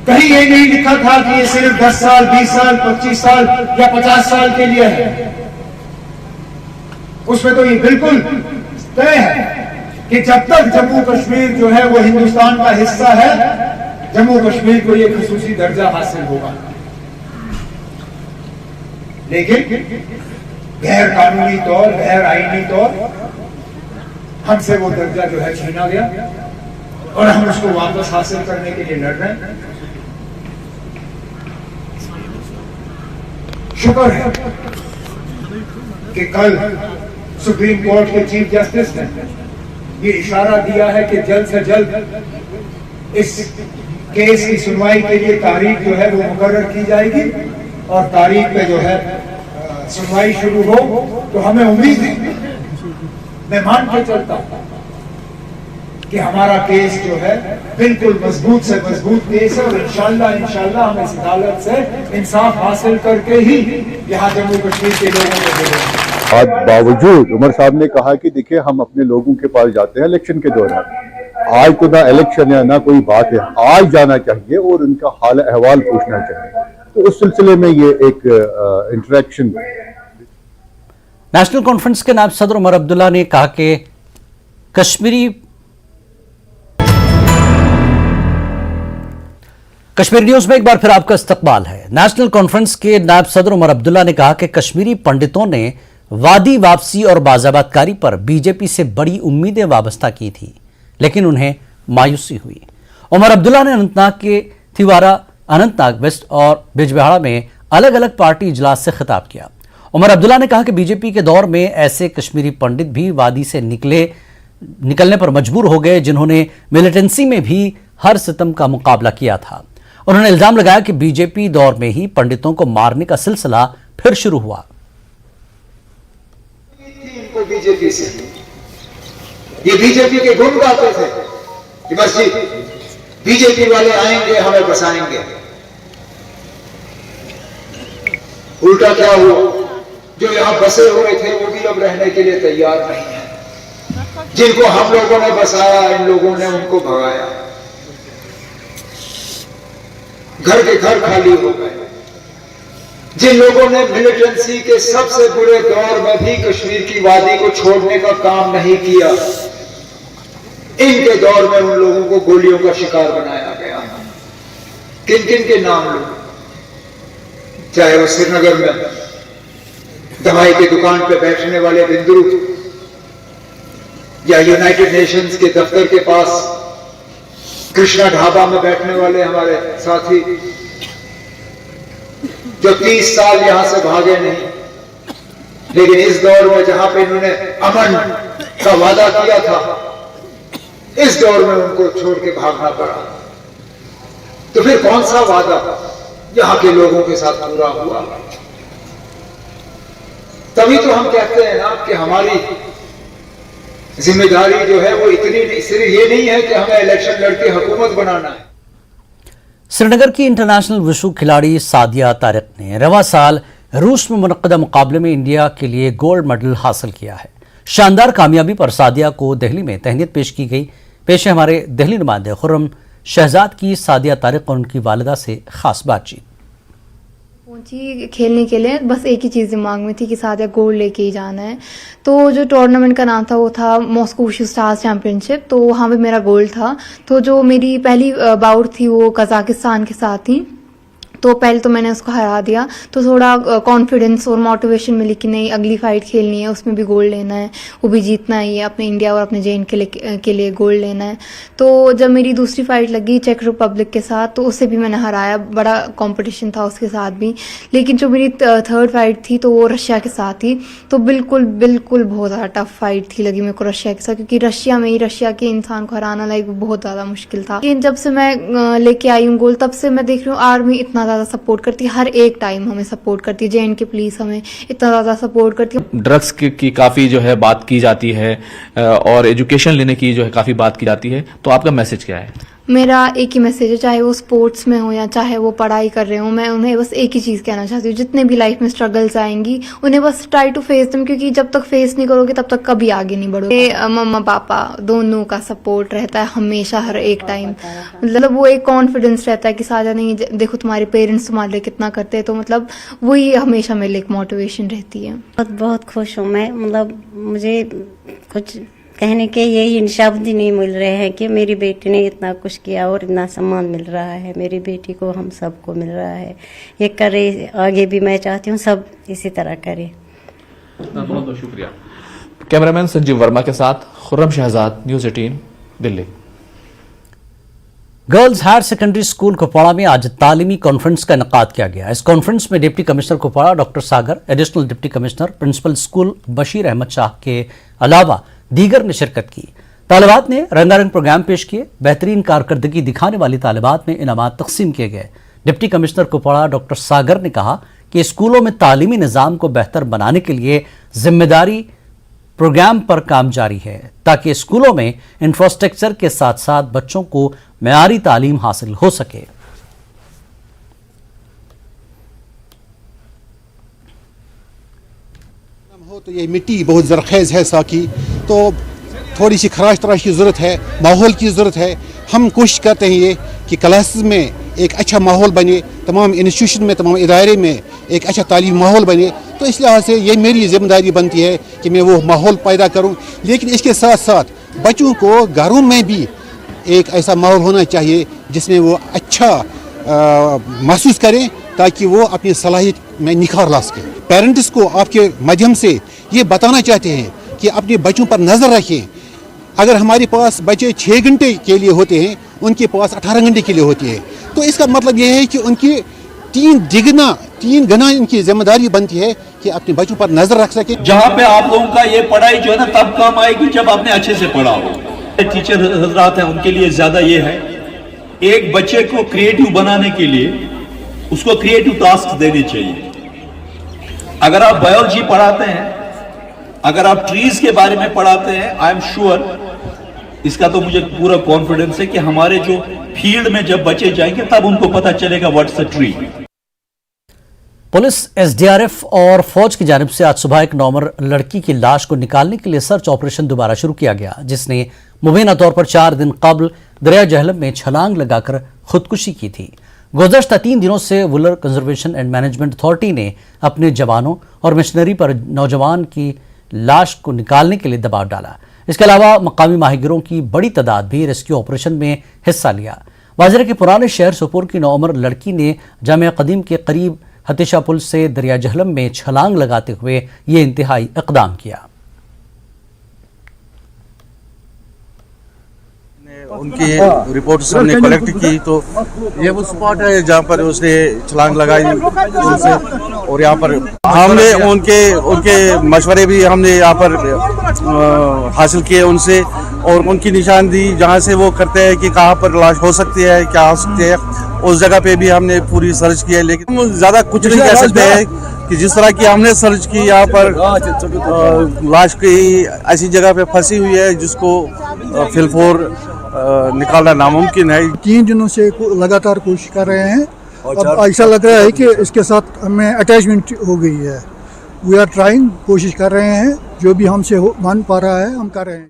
कहीं ये नहीं लिखा था कि ये सिर्फ 10 साल, 20 साल, 25 साल या 50 साल के लिए है। उसमें तो ये बिल्कुल तय है कि जब तक जम्मू कश्मीर जो है वो हिंदुस्तान का हिस्सा है, जम्मू कश्मीर को ये खुसूसी दर्जा हासिल होगा। लेकिन गैर कानूनी तौर, गैर आईनी तौर हमसे वो दर्जा जो है छीना गया और हम उसको वापस हासिल करने के लिए लड़ रहे हैं। शुक्र है कि कल सुप्रीम कोर्ट के चीफ जस्टिस ने ये इशारा दिया है कि जल्द से जल्द इस केस की सुनवाई के लिए तारीख जो है वो मुकर्रर की जाएगी और तारीख पे जो है सुनवाई शुरू हो। तो हमें उम्मीद है, मैं मान के चलता हूं कि हमारा केस जो है बिल्कुल मजबूत से मजबूत केस है और इंशाल्लाह हम इस अदालत से इंसाफ हासिल करके ही यहाँ जम्मू कश्मीर के लोगों को देंगे। आज बावजूद उमर साहब ने कहा कि देखिए हम अपने लोगों के पास जाते हैं इलेक्शन के दौरान। आज तो ना इलेक्शन है ना कोई बात है, आज जाना चाहिए और उनका हाल अहवाल पूछना चाहिए। तो उस सिलसिले में ये एक इंटरेक्शन। नेशनल कॉन्फ्रेंस के नायब सदर उमर अब्दुल्ला ने कहा कि कश्मीर न्यूज में एक बार फिर आपका इस्तकबाल है। नेशनल कॉन्फ्रेंस के नायब सदर उमर अब्दुल्ला ने कहा कि कश्मीरी पंडितों ने वादी वापसी और बाज़ाबातकारी पर बीजेपी से बड़ी उम्मीदें वाबस्ता की थी, लेकिन उन्हें मायूसी हुई। उमर अब्दुल्ला ने अनंतनाग के थिवारा, अनंतनाग वेस्ट और बिजबिहाड़ा में अलग अलग पार्टी इजलास से खिताब किया। उमर अब्दुल्ला ने कहा कि बीजेपी के दौर में ऐसे कश्मीरी पंडित भी वादी से निकलने पर मजबूर हो गए जिन्होंने मिलिटेंसी में भी हर सितम का मुकाबला किया था। उन्होंने इल्जाम लगाया कि बीजेपी दौर में ही पंडितों को मारने का सिलसिला फिर शुरू हुआ। इनको बीजेपी से ये बीजेपी के गुण गाते थे कि बस जी बीजेपी वाले आएंगे हमें बसाएंगे। उल्टा क्या हुआ, जो यहां बसे हुए थे वो भी अब रहने के लिए तैयार नहीं है। जिनको हम लोगों ने बसाया, इन लोगों ने उनको भगाया। घर के घर खाली हो गए। जिन लोगों ने मिलिटेंसी के सबसे बुरे दौर में भी कश्मीर की वादी को छोड़ने का काम नहीं किया, इनके दौर में उन लोगों को गोलियों का शिकार बनाया गया। किन किन के नाम लो, चाहे वो श्रीनगर में दवाई की दुकान पे बैठने वाले बिंदु या यूनाइटेड नेशंस के दफ्तर के पास कृष्णा ढाबा में बैठने वाले हमारे साथी जो 30 साल यहां से भागे नहीं, लेकिन इस दौर में जहां पे इन्होंने अमन का वादा किया था, इस दौर में उनको छोड़ के भागना पड़ा। तो फिर कौन सा वादा यहां के लोगों के साथ पूरा हुआ? तभी तो हम कहते हैं ना कि हमारी जिम्मेदारी जो है वो इतनी सिर्फ ये नहीं है कि हमें इलेक्शन लड़के हुकूमत बनाना है। श्रीनगर की इंटरनेशनल विशु खिलाड़ी सादिया तारिक ने रवा साल रूस में मुनक्कदा मुकाबले में इंडिया के लिए गोल्ड मेडल हासिल किया है। शानदार कामयाबी पर सादिया को दिल्ली में तहनीत पेश की गई। पेश है हमारे दिल्ली नुमाइंदे खुर्रम शहजाद की सादिया तारिक और उनकी वालिदा से खास बातचीत। पहुंची खेलने के लिए, बस एक ही चीज़ दिमाग में थी कि सादिया गोल्ड लेके ही जाना है। तो जो टूर्नामेंट का नाम था वो था मॉस्को वुशु स्टार्स चैंपियनशिप। तो वहाँ पे मेरा गोल्ड था। तो जो मेरी पहली बाउट थी वो कजाकिस्तान के साथ थी। तो पहले तो मैंने उसको हरा दिया, तो थोड़ा कॉन्फिडेंस और मोटिवेशन मिली कि नहीं अगली फाइट खेलनी है, उसमें भी गोल्ड लेना है, वो भी जीतना ही है, अपने इंडिया और अपने जेन के लिए गोल्ड लेना है। तो जब मेरी दूसरी फाइट लगी चेक रिपब्लिक के साथ, तो उससे भी मैंने हराया। बड़ा कंपटीशन था उसके साथ भी। लेकिन जो मेरी थर्ड फाइट थी तो वो रशिया के साथ थी। तो बिल्कुल बहुत ज़्यादा टफ फाइट थी लगी मेरे को रशिया के साथ, क्योंकि रशिया के इंसान को हराना लाइक बहुत ज़्यादा मुश्किल था। लेकिन जब से मैं लेके आई हूँ गोल्ड, तब से मैं देख रही हूँ आर्मी इतना सपोर्ट करती है, हर एक टाइम हमें सपोर्ट करती है। जेएन की पुलिस हमें इतना ज्यादा सपोर्ट करती है। ड्रग्स की काफी जो है बात की जाती है और एजुकेशन लेने की जो है काफी बात की जाती है, तो आपका मैसेज क्या है? मेरा एक ही मैसेज है, चाहे वो स्पोर्ट्स में हो या चाहे वो पढ़ाई कर रहे हो, मैं उन्हें बस एक ही चीज़ कहना चाहती हूँ, जितने भी लाइफ में स्ट्रगल्स आएंगी उन्हें बस ट्राई टू फेस देम, क्योंकि जब तक फेस नहीं करोगे तब तक कभी आगे नहीं बढ़ोगे। मम्मा पापा दोनों का सपोर्ट रहता है हमेशा, हर एक टाइम। मतलब वो एक कॉन्फिडेंस रहता है कि साजा नहीं, देखो तुम्हारे पेरेंट्स तुम्हारे लिए कितना करते हैं, तो मतलब वही हमेशा मेरे लिए एक मोटिवेशन रहती है। बहुत खुश हूँ मैं, मतलब मुझे कुछ कहने के यही शब्द ही नहीं मिल रहे हैं कि मेरी बेटी ने इतना कुछ किया और इतना सम्मान मिल रहा है मेरी बेटी को, हम सबको मिल रहा है। ये करे आगे भी, मैं चाहती हूँ सब इसी तरह करे। बहुत बहुत शुक्रिया। कैमरामैन संजीव वर्मा के साथ Khurram Shahzad, News 18 Delhi. Girls higher secondary school Kupwara में आज तालीमी कॉन्फ्रेंस का इनेकाद किया गया। इस कॉन्फ्रेंस में deputy commissioner Kupwara doctor Sagar, additional deputy commissioner, principal school Bashir Ahmad Shah के अलावा दीगर ने शिरकत की। तालिबात ने रंगारंग प्रोग्राम पेश किए। बेहतरीन कारकर्दगी दिखाने वाली तालिबात में इनामात तकसीम किए गए। डिप्टी कमिश्नर कुपवाड़ा डॉक्टर सागर ने कहा कि स्कूलों में तालीमी निज़ाम को बेहतर बनाने के लिए जिम्मेदारी प्रोग्राम पर काम जारी है, ताकि स्कूलों में इंफ्रास्ट्रक्चर के साथ साथ बच्चों को मेयारी तालीम हासिल हो सके। हो तो ये मिट्टी बहुत ज़रख़ेज़ है साकी, तो थोड़ी सी खराश तराश की ज़रूरत है, माहौल की ज़रूरत है। हम कोशिश करते हैं ये कि क्लासेस में एक अच्छा माहौल बने, तमाम इंस्टीट्यूशन में, तमाम इदारे में एक अच्छा तालीमी माहौल बने। तो इस लिहाज से ये मेरी जिम्मेदारी बनती है कि मैं वो माहौल पैदा करूं। लेकिन इसके साथ साथ बच्चों को घरों में भी एक ऐसा माहौल होना चाहिए जिसमें वो अच्छा महसूस करें, ताकि वो अपनी सलाहियत में निखार ला सकें। पेरेंट्स को आपके माध्यम से ये बताना चाहते हैं कि अपने बच्चों पर नज़र रखें। अगर हमारे पास बच्चे 6 घंटे के लिए होते हैं, उनके पास 18 घंटे के लिए होती है, तो इसका मतलब ये है कि उनकी 3 गुना इनकी जिम्मेदारी बनती है कि अपने बच्चों पर नजर रख सके। जहाँ पे आप लोगों का ये पढ़ाई जो है ना तब काम आएगी जब आपने अच्छे से पढ़ा हो। टीचर हजरात हैं उनके लिए ज्यादा ये है, एक बच्चे को क्रिएटिव बनाने के लिए उसको क्रिएटिव टास्क देने चाहिए। अगर आप बायोलॉजी पढ़ाते हैं, अगर आप ट्रीज के बारे में पढ़ाते हैं, आई एम श्योर, इसका तो मुझे पूरा कॉन्फिडेंस है कि हमारे जो फील्ड में जब बच्चे जाएंगे तब उनको पता चलेगा what's a tree. Police, SDRF और फौज की जानिब से आज सुबह एक 9 उम्र लड़की की लाश को निकालने के लिए सर्च ऑपरेशन दोबारा शुरू किया गया, जिसने मुबीना तौर पर 4 दिन कबल दरिया जहलम में छलांग लगाकर खुदकुशी की थी। गुज़श्ता 3 दिनों से Wular conservation and management authority ने अपने जवानों और मिशनरी पर नौजवान की लाश को निकालने के लिए दबाव डाला। इसके अलावा मकामी माहिगिरों की बड़ी तादाद भी रेस्क्यू ऑपरेशन में हिस्सा लिया। वाजिर के पुराने शहर सोपोर की 9 उम्र लड़की ने जामिया कदीम के करीब हतीशा पुल से दरिया जहलम में छलांग लगाते हुए ये इंतहाई इक़दाम किया। उनकी रिपोर्ट्स हमने कलेक्ट की तो ये वो स्पॉट है जहाँ पर उसने छलांग लगाई उनसे, और यहाँ पर हमने उनके मशवरे भी हमने यहाँ पर हासिल किए उनसे, और उनकी निशानदी जहाँ से वो करते हैं कि कहाँ पर लाश हो सकती है, क्या हो सकती है, उस जगह पे भी हमने पूरी सर्च की है। लेकिन हम ज़्यादा कुछ नहीं कह सकते हैं कि जिस तरह की हमने सर्च की, यहाँ पर लाश की ऐसी जगह पे फंसी हुई है जिसको फिलफोर निकालना नामुमकिन है। 3 दिनों से लगातार कोशिश कर रहे हैं। अब ऐसा लग रहा है कि इसके साथ हमें अटैचमेंट हो गई है। वी आर ट्राइंग, कोशिश कर रहे हैं, जो भी हमसे बन पा रहा है हम कर रहे हैं।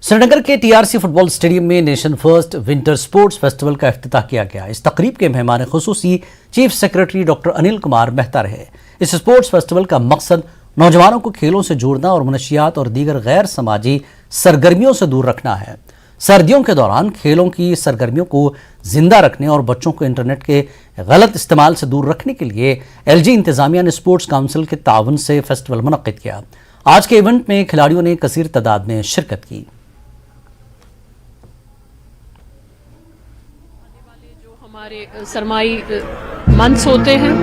श्रीनगर के टीआरसी फुटबॉल स्टेडियम में nation first winter sports festival का इफ्तिताह किया गया। इस तकरीब के मेहमान खुसूसी chief secretary doctor Anil Kumar Mehta रहे। इस स्पोर्ट्स फेस्टिवल का मकसद नौजवानों को खेलों से जोड़ना और मनशियात और दीगर गैर समाजी सरगर्मियों से दूर रखना है। सर्दियों के दौरान खेलों की सरगर्मियों को जिंदा रखने और बच्चों को इंटरनेट के गलत इस्तेमाल से दूर रखने के लिए एलजी इंतजामिया ने स्पोर्ट्स काउंसिल के ताउन से फेस्टिवल मुनक्किद किया। आज के इवेंट में खिलाड़ियों ने कसीर तादाद में शिरकत की। हमारे सरमाई मंथ्स होते हैं,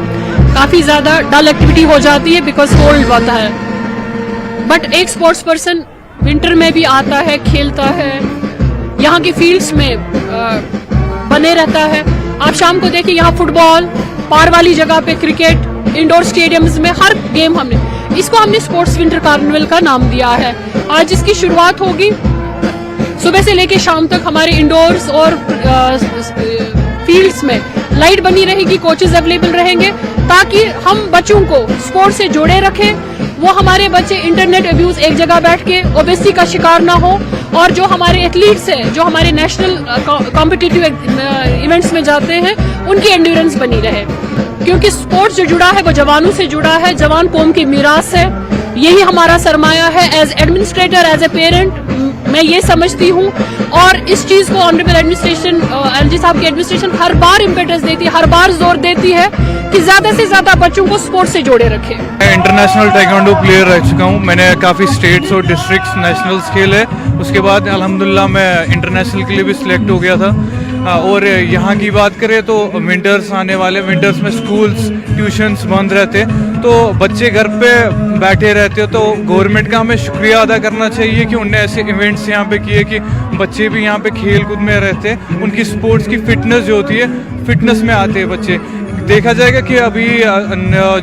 काफ़ी ज़्यादा डल एक्टिविटी हो जाती है बिकॉज कोल्ड होता है, बट एक स्पोर्ट्स पर्सन विंटर में भी आता है, खेलता है, यहाँ की फील्ड्स में बने रहता है। आप शाम को देखिए यहाँ फुटबॉल, पार वाली जगह पे क्रिकेट, इंडोर स्टेडियम्स में हर गेम हमने स्पोर्ट्स विंटर कार्निवल का नाम दिया है। आज इसकी शुरुआत होगी सुबह से लेकर शाम तक हमारे इंडोर्स और फील्ड्स में लाइट बनी रहेगी, कोचेज अवेलेबल रहेंगे, ताकि हम बच्चों को स्पोर्ट्स से जोड़े रखें। वो हमारे बच्चे इंटरनेट अब्यूज एक जगह बैठ के ओबेसिटी का शिकार ना हो, और जो हमारे एथलीट्स हैं, जो हमारे नेशनल कॉम्पिटिटिव इवेंट्स में जाते हैं, उनकी एंड्योरेंस बनी रहे। क्योंकि स्पोर्ट्स जो जुड़ा है वो जवानों से जुड़ा है, जवान कौम की मीरास है, यही हमारा सरमाया है। As administrator, as a parent मैं ये समझती हूँ, और इस चीज को ऑनरेबल एडमिनिस्ट्रेशन, एलजी साहब की एडमिनिस्ट्रेशन हर बार इम्पेटस देती है, हर बार जोर देती है कि ज्यादा से ज्यादा बच्चों को स्पोर्ट्स से जोड़े रखें। मैं इंटरनेशनल ताइक्वांडो प्लेयर रह चुका हूँ, मैंने काफ़ी स्टेट्स और डिस्ट्रिक्ट्स नेशनल्स खेले, उसके बाद अल्हम्दुलिल्लाह मैं इंटरनेशनल के लिए भी सिलेक्ट हो गया था। और यहाँ की बात करें तो विंटर्स आने वाले, विंटर्स में स्कूल्स ट्यूशन्स बंद रहते, तो बच्चे घर पे बैठे रहते, तो गवर्नमेंट का हमें शुक्रिया अदा करना चाहिए कि उनने ऐसे इवेंट्स यहाँ पे किए कि बच्चे भी यहाँ पे खेल कूद में रहते, उनकी स्पोर्ट्स की फिटनेस जो होती है, फिटनेस में आते हैं बच्चे। देखा जाएगा कि अभी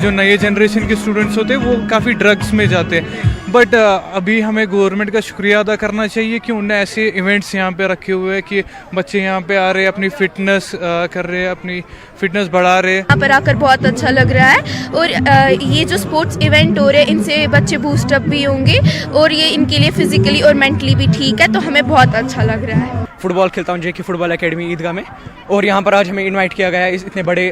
जो नए जनरेशन के स्टूडेंट्स होते हैं वो काफ़ी ड्रग्स में जाते हैं, बट अभी हमें गवर्नमेंट का शुक्रिया अदा करना चाहिए कि उनने ऐसे इवेंट्स यहाँ पे रखे हुए हैं कि बच्चे यहाँ पे आ रहे हैं, अपनी फिटनेस कर रहे हैं, अपनी फिटनेस बढ़ा रहे हैं। यहाँ पर आकर बहुत अच्छा लग रहा है, और ये जो स्पोर्ट्स इवेंट हो रहे हैं इनसे बच्चे बूस्टअप भी होंगे, और ये इनके लिए फिजिकली और मेंटली भी ठीक है, तो हमें बहुत अच्छा लग रहा है। फुटबॉल खेलता हूँ जेके फुटबॉल एकेडमी ईदगाह में, और यहाँ पर आज हमें इनवाइट किया गया है इतने बड़े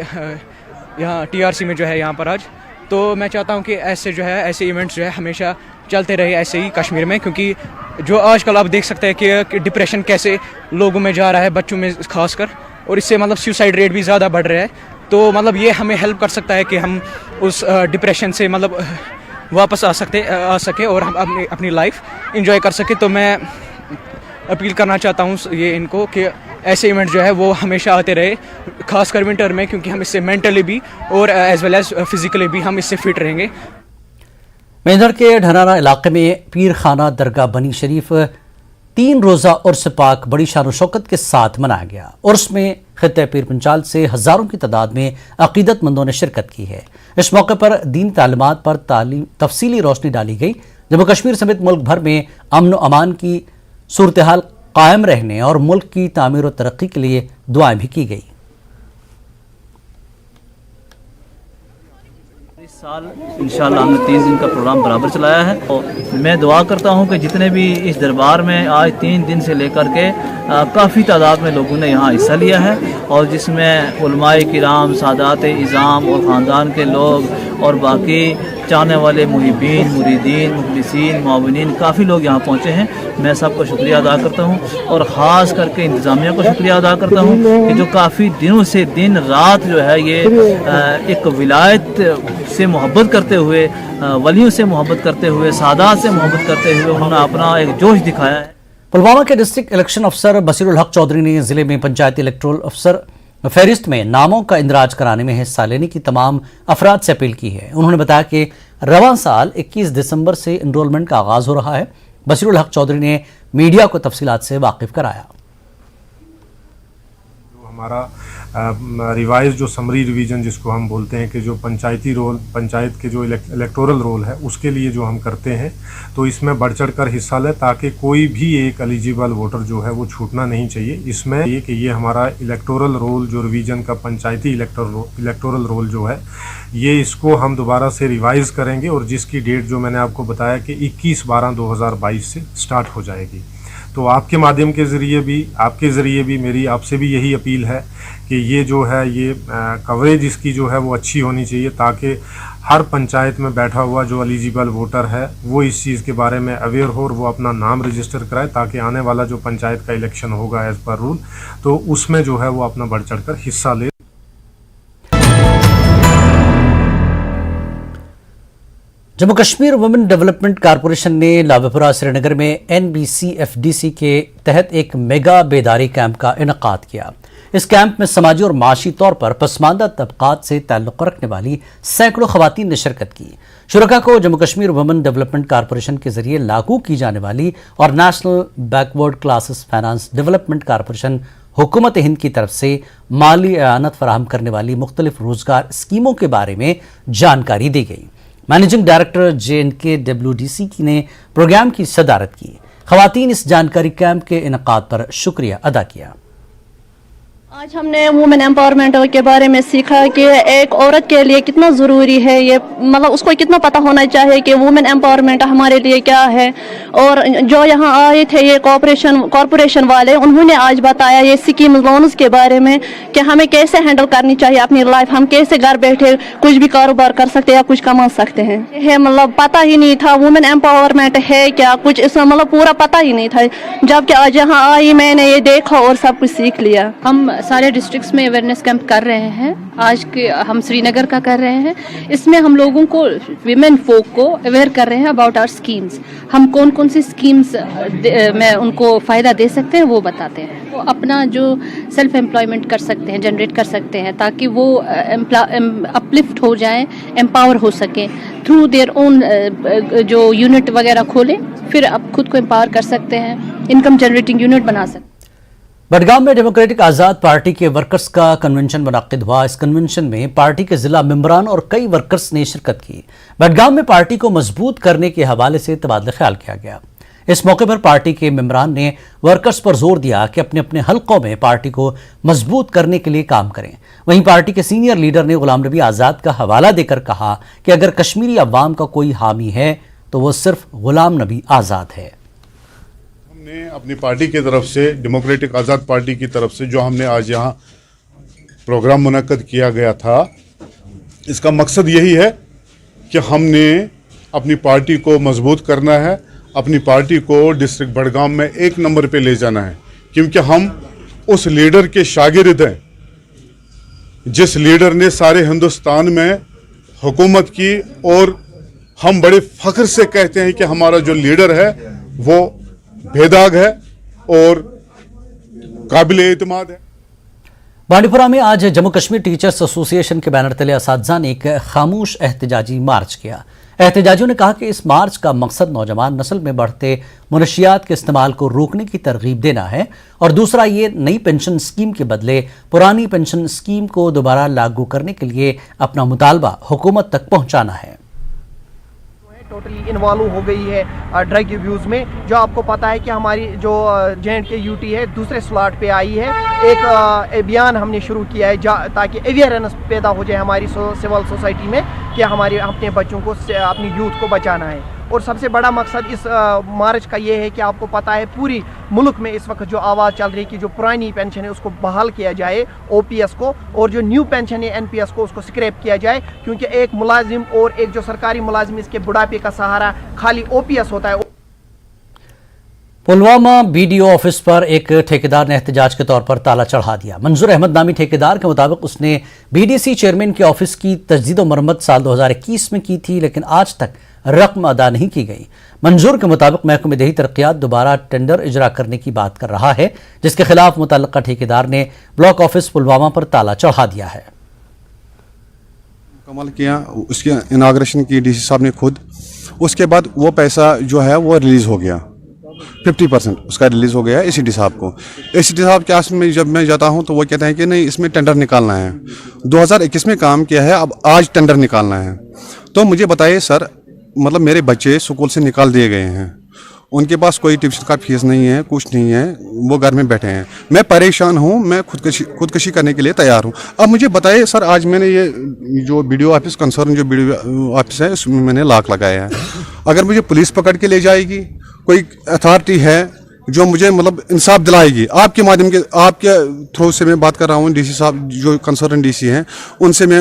यहाँ टीआरसी में जो है यहाँ पर आज। तो मैं चाहता हूँ कि ऐसे जो है ऐसे इवेंट्स जो है हमेशा चलते रहे ऐसे ही कश्मीर में, क्योंकि जो आजकल आप देख सकते हैं कि डिप्रेशन कैसे लोगों में जा रहा है, बच्चों में खासकर, और इससे मतलब सुसाइड रेट भी ज़्यादा बढ़ रहा है। तो मतलब ये हमें हेल्प कर सकता है कि हम उस डिप्रेशन से मतलब वापस आ सके और हम अपनी लाइफ इंजॉय कर सके। तो मैं अपील करना चाहता हूँ ये इनको कि ऐसे इवेंट जो है वो हमेशा आते रहे, खासकर विंटर में, क्योंकि हम इससे मेंटली भी और एज वेल एज फिजिकली भी हम इससे फिट रहेंगे। मेंढर के ढनाना इलाके में पीर खाना दरगाह बनी शरीफ 3 रोज़ा उर्स पाक बड़ी शान शौकत के साथ मनाया गया। उर्स में खित्ते पीर पंचाल से हज़ारों की तादाद में अकीदतमंदों ने शिरकत की है। इस मौके पर दीन तालीमात पर तफसीली रोशनी डाली गई। जम्मू कश्मीर समेत मुल्क भर में अमन व अमान की सूरत हाल कायम रहने और मुल्क की तामीर और तरक्की के लिए दुआएं भी की गई। इस साल इंशाल्लाह हमने 3 दिन का प्रोग्राम बराबर चलाया है, और मैं दुआ करता हूं कि जितने भी इस दरबार में आज 3 दिन से लेकर के काफ़ी तादाद में लोगों ने यहाँ हिस्सा लिया है, और जिसमें उलमाए किराम, सादात इज़ाम और ख़ानदान के लोग और बाकी चाहने वाले मुहिबीन, मुरीदीन, मुखलिसीन, मुआविनीन काफ़ी लोग यहाँ पहुँचे हैं। मैं सबको शुक्रिया अदा करता हूँ, और ख़ास करके इंतज़ामिया को शुक्रिया अदा करता हूँ कि जो काफ़ी दिनों से दिन रात जो है ये एक विलायत से मोहब्बत करते हुए, वलियों से मोहब्बत करते हुए, सादात से मोहब्बत करते हुए उन्होंने अपना एक जोश दिखाया है। पुलवामा के डिस्ट्रिक्ट इलेक्शन अफसर बसीरुल हक चौधरी ने जिले में पंचायती इलेक्टोरल अफसर फहरिस्त में नामों का इंदराज कराने में हिस्सा लेने की तमाम अफराद से अपील की है। उन्होंने बताया कि रवां साल 21 दिसंबर से इनरोलमेंट का आगाज हो रहा है। बसीरुल हक चौधरी ने मीडिया को तफसीलात से वाकिफ कराया। हमारा रिवाइज जो समरी रिवीजन जिसको हम बोलते हैं कि जो पंचायती रोल, पंचायत के जो इलेक्टोरल रोल है उसके लिए जो हम करते हैं, तो इसमें बढ़ चढ़ कर हिस्सा लें ताकि कोई भी एक एलिजिबल वोटर जो है वो छूटना नहीं चाहिए। इसमें ये कि ये हमारा इलेक्टोरल रोल जो रिवीजन का पंचायती इलेक्टोरल रोल जो है ये इसको हम दोबारा से रिवाइज़ करेंगे, और जिसकी डेट जो मैंने आपको बताया कि 21/12/2022 से स्टार्ट हो जाएगी। तो आपके माध्यम के ज़रिए भी, आपके ज़रिए भी मेरी आपसे भी यही अपील है कि ये जो है ये कवरेज इसकी जो है वो अच्छी होनी चाहिए, ताकि हर पंचायत में बैठा हुआ जो एलिजिबल वोटर है वो इस चीज़ के बारे में अवेयर हो और वो अपना नाम रजिस्टर कराए, ताकि आने वाला जो पंचायत का इलेक्शन होगा एज़ पर रूल, तो उसमें जो है वो अपना बढ़ चढ़ कर हिस्सा ले। Jammu Kashmir women development corporation ने लावेपुरा श्रीनगर में NBCFDC के तहत एक मेगा बेदारी कैंप का इनेकाद किया। इस कैंप में समाजी और माशी तौर पर पसमानदा तबकात से ताल्लुक़ रखने वाली सैकड़ों ख़वातीन ने शिरकत की। शुरका को Jammu Kashmir women development corporation के जरिए लागू की जाने वाली और national backward classes finance development corporation हुकूमत हिंद की तरफ से माली एआनत फराहम करने वाली मुख्तलिफ रोजगार स्कीमों के बारे में जानकारी दी गई। मैनेजिंग डायरेक्टर JNK WDC ने प्रोग्राम की सदारत की। खवातीन इस जानकारी कैंप के इनकाद पर शुक्रिया अदा किया। आज हमने वुमेन एम्पावरमेंट के बारे में सीखा कि एक औरत के लिए कितना ज़रूरी है, ये मतलब उसको कितना पता होना चाहिए कि वुमेन एम्पावरमेंट हमारे लिए क्या है। और जो यहाँ आए थे ये कॉरपोरेशन वाले, उन्होंने आज बताया ये स्कीम लोन्स के बारे में कि हमें कैसे हैंडल करनी चाहिए अपनी लाइफ, हम कैसे घर बैठे कुछ भी कारोबार कर सकते हैं या कुछ कमा सकते हैं। ये मतलब पता ही नहीं था वुमेन एम्पावरमेंट है क्या, कुछ इसमें मतलब पूरा पता ही नहीं था। जबकि आज यहाँ आई मैंने ये देखा और सब कुछ सीख लिया। हम सारे डिस्ट्रिक्ट्स में अवेयरनेस कैंप कर रहे हैं। आज के हम श्रीनगर का कर रहे हैं। इसमें हम लोगों को, विमेन फोक को अवेयर कर रहे हैं अबाउट आवर स्कीम्स। हम कौन कौन सी स्कीम्स में उनको फ़ायदा दे सकते हैं वो बताते हैं। वो अपना जो सेल्फ एम्प्लॉयमेंट कर सकते हैं, जनरेट कर सकते हैं, ताकि वो अपलिफ्ट हो जाएं, एम्पावर हो सकें थ्रू देयर ओन जो यूनिट वगैरह खोलें, फिर अब खुद को एम्पावर कर सकते हैं, इनकम जनरेटिंग यूनिट बना सकते हैं। बडगाम में डेमोक्रेटिक आज़ाद पार्टी के वर्कर्स का कन्वेंशन मुनक्किद हुआ। इस कन्वेंशन में पार्टी के जिला मेंबरान और कई वर्कर्स ने शिरकत की। बडगाम में पार्टी को मजबूत करने के हवाले से तबादला ख्याल किया गया। इस मौके पर पार्टी के मेंबरान ने वर्कर्स पर जोर दिया कि अपने अपने हलकों में पार्टी को मजबूत करने के लिए काम करें। वहीं पार्टी के सीनियर लीडर ने गुलाम नबी आज़ाद का हवाला देकर कहा कि अगर कश्मीरी अवाम का कोई हामी है तो वो सिर्फ गुलाम नबी आज़ाद है। हमने अपनी पार्टी की तरफ से, डेमोक्रेटिक आज़ाद पार्टी की तरफ से जो हमने आज यहाँ प्रोग्राम मुनक्कद किया गया था, इसका मकसद यही है कि हमने अपनी पार्टी को मजबूत करना है, अपनी पार्टी को डिस्ट्रिक्ट बडगाम में 1 नंबर पे ले जाना है, क्योंकि हम उस लीडर के शागिर्द हैं जिस लीडर ने सारे हिंदुस्तान में हुकूमत की। और हम बड़े फख्र से कहते हैं कि हमारा जो लीडर है वो बेदाग है और काबिल एतमाद है। बांडीपुरा में आज जम्मू कश्मीर टीचर्स एसोसिएशन के बैनर तले असातिज़ा ने एक खामोश एहतजाजी मार्च किया। एहतजाजियों ने कहा कि इस मार्च का मकसद नौजवान नस्ल में बढ़ते मुनशियात के इस्तेमाल को रोकने की तरगीब देना है और दूसरा ये नई पेंशन स्कीम के बदले पुरानी पेंशन स्कीम को दोबारा लागू करने के लिए अपना मुतालबा हुकूमत तक पहुंचाना है। टोटली इन्वॉल्व हो गई है ड्रग अब्यूज़ में। जो आपको पता है कि हमारी जो JNK UT है दूसरे स्लॉट पे आई है। एक अभियान हमने शुरू किया है ताकि अवेयरनेस पैदा हो जाए हमारी सिविल सोसाइटी में कि हमारे अपने बच्चों को, अपनी यूथ को बचाना है। और सबसे बड़ा मकसद इस मार्च का ये है कि आपको पता है पूरी मुल्क में इस वक्त जो आवाज़ चल रही है कि जो पुरानी पेंशन है उसको बहाल किया जाए OPS को, और जो न्यू पेंशन है NPS को उसको स्क्रैप किया जाए, क्योंकि एक मुलाजिम और एक जो सरकारी मुलाजिम इसके बुढ़ापे का सहारा खाली OPS होता है। पुलवामा BDO ऑफिस पर एक ठेकेदार ने एहतजाज के तौर पर ताला चढ़ा दिया। मंजूर अहमद नामी ठेकेदार के मुताबिक उसने BDC चेयरमैन के ऑफिस की तजदीद व मरम्मत साल 2021 में की थी, लेकिन आज तक रकम अदा नहीं की गई। मंजूर के मुताबिक महकमे देही तरक्यात दोबारा टेंडर इजरा करने की बात कर रहा है, जिसके खिलाफ मुतल्लिका ठेकेदार ने ब्लॉक ऑफिस पुलवामा पर ताला चढ़ा दिया है। मुकम्मल किया, उसकी इनाग्रेशन की DC साहब ने खुद। उसके बाद वो पैसा जो है वो रिलीज़ हो गया, 50% उसका रिलीज़ हो गया ACD साहब को। ACD साहब के आस में जब मैं जाता हूं तो वो कहते हैं कि नहीं, इसमें टेंडर निकालना है। 2021 में काम किया है, अब आज टेंडर निकालना है। तो मुझे बताइए सर, मतलब मेरे बच्चे स्कूल से निकाल दिए गए हैं, उनके पास कोई ट्यूशन का फीस नहीं है, कुछ नहीं है, वो घर में बैठे हैं। मैं परेशान हूँ, मैं खुदकशी करने के लिए तैयार हूँ। अब मुझे बताइए सर, आज मैंने ये जो BDO ऑफिस कंसर्न जो BDO ऑफिस है उसमें मैंने लॉक लगाया है। अगर मुझे पुलिस पकड़ के ले जाएगी, कोई अथॉरिटी है जो मुझे मतलब इंसाफ दिलाएगी, आपके माध्यम के, आपके थ्रू से मैं बात कर रहा हूँ DC साहब जो कंसर्न DC हैं, उनसे मैं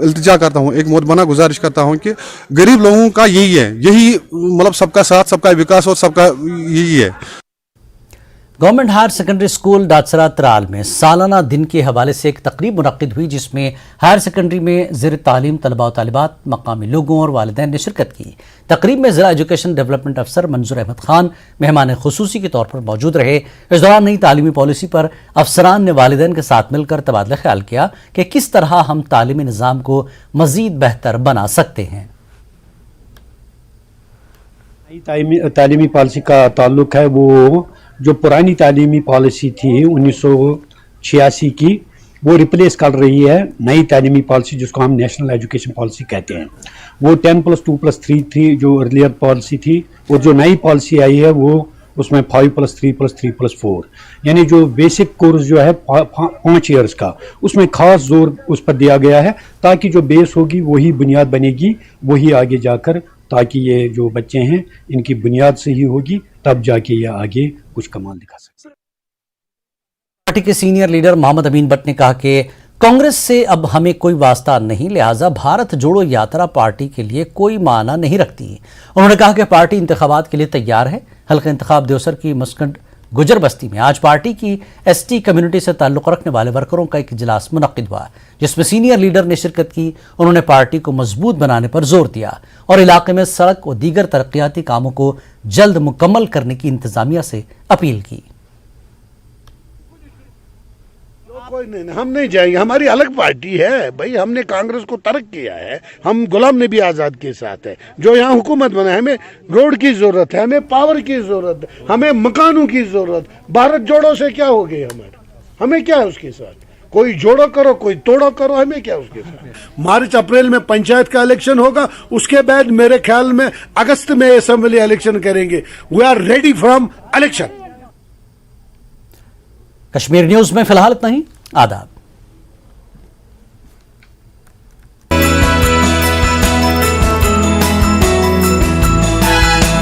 इल्तिजा करता हूँ, एक मोहब्बताना गुजारिश करता हूँ कि गरीब लोगों का यही मतलब सबका साथ, सबका विकास और सबका यही है। Government higher secondary school Dachra Tral में सालाना दिन के हवाले से एक तकरीब मुनक्किद हुई, जिसमें हायर सेकेंडरी में ज़ेर तालीम तलबा और तालिबात, मकामी लोगों और वालिदैन ने शिरकत की। तकरीब में ज़िला एजुकेशन डेवलपमेंट अफसर मंजूर अहमद खान मेहमान खुसूसी के तौर पर मौजूद रहे। इस दौरान नई तालीमी पॉलिसी पर अफसरान ने वालिदैन के साथ मिलकर तबादला ख्याल किया कि किस तरह हम तालीमी निज़ाम को मज़ीद बेहतर बना सकते हैं। नई तालीमी पॉलिसी का ताल्लुक है वो जो पुरानी तालीमी पॉलिसी थी 1986 की, वो रिप्लेस कर रही है नई तालीमी पॉलिसी जिसको हम नेशनल एजुकेशन पॉलिसी कहते हैं। वो 10+2+3 थी जो अर्लियर पॉलिसी थी, और जो नई पॉलिसी आई है वो उसमें 5+3+3+4 यानी जो बेसिक कोर्स जो है 5 ईयर्स का, उसमें खास जोर उस पर दिया गया है ताकि जो बेस होगी वही बुनियाद बनेगी, वही आगे जाकर, ताकि ये जो बच्चे हैं इनकी बुनियाद सही होगी, तब जाके ये आगे कुछ कमाल दिखा सकते हैं। पार्टी के सीनियर लीडर मोहम्मद अमीन भट्ट ने कहा कि कांग्रेस से अब हमें कोई वास्ता नहीं, लिहाजा भारत जोड़ो यात्रा पार्टी के लिए कोई माना नहीं रखती। उन्होंने कहा कि पार्टी इंतखाबात के लिए तैयार है। हल्का इंतखाब देवसर की मस्कंड गुजर बस्ती में आज पार्टी की एसटी कम्युनिटी से ताल्लुक़ रखने वाले वर्करों का एक इजलास मुनक्किद हुआ, जिसमें सीनियर लीडर ने शिरकत की। उन्होंने पार्टी को मजबूत बनाने पर जोर दिया और इलाके में सड़क व दीगर तरक्याती कामों को जल्द मुकम्मल करने की इंतजामिया से अपील की। कोई नहीं, हम नहीं जाएंगे, हमारी अलग पार्टी है भाई, हमने कांग्रेस को तर्क किया है, हम गुलाम नबी आज़ाद के साथ है। जो यहाँ हुकूमत बना है, हमें रोड की जरूरत है, हमें पावर की जरूरत है, हमें मकानों की जरूरत। भारत जोड़ो से क्या हो गए हमें क्या है उसके साथ? कोई जोड़ो करो, कोई तोड़ो करो, हमें क्या उसके साथ? मार्च अप्रैल में पंचायत का इलेक्शन होगा, उसके बाद मेरे ख्याल में अगस्त में असेंबली इलेक्शन करेंगे। We are ready from election. Kashmir news में फिलहाल इतना ही। आदाब।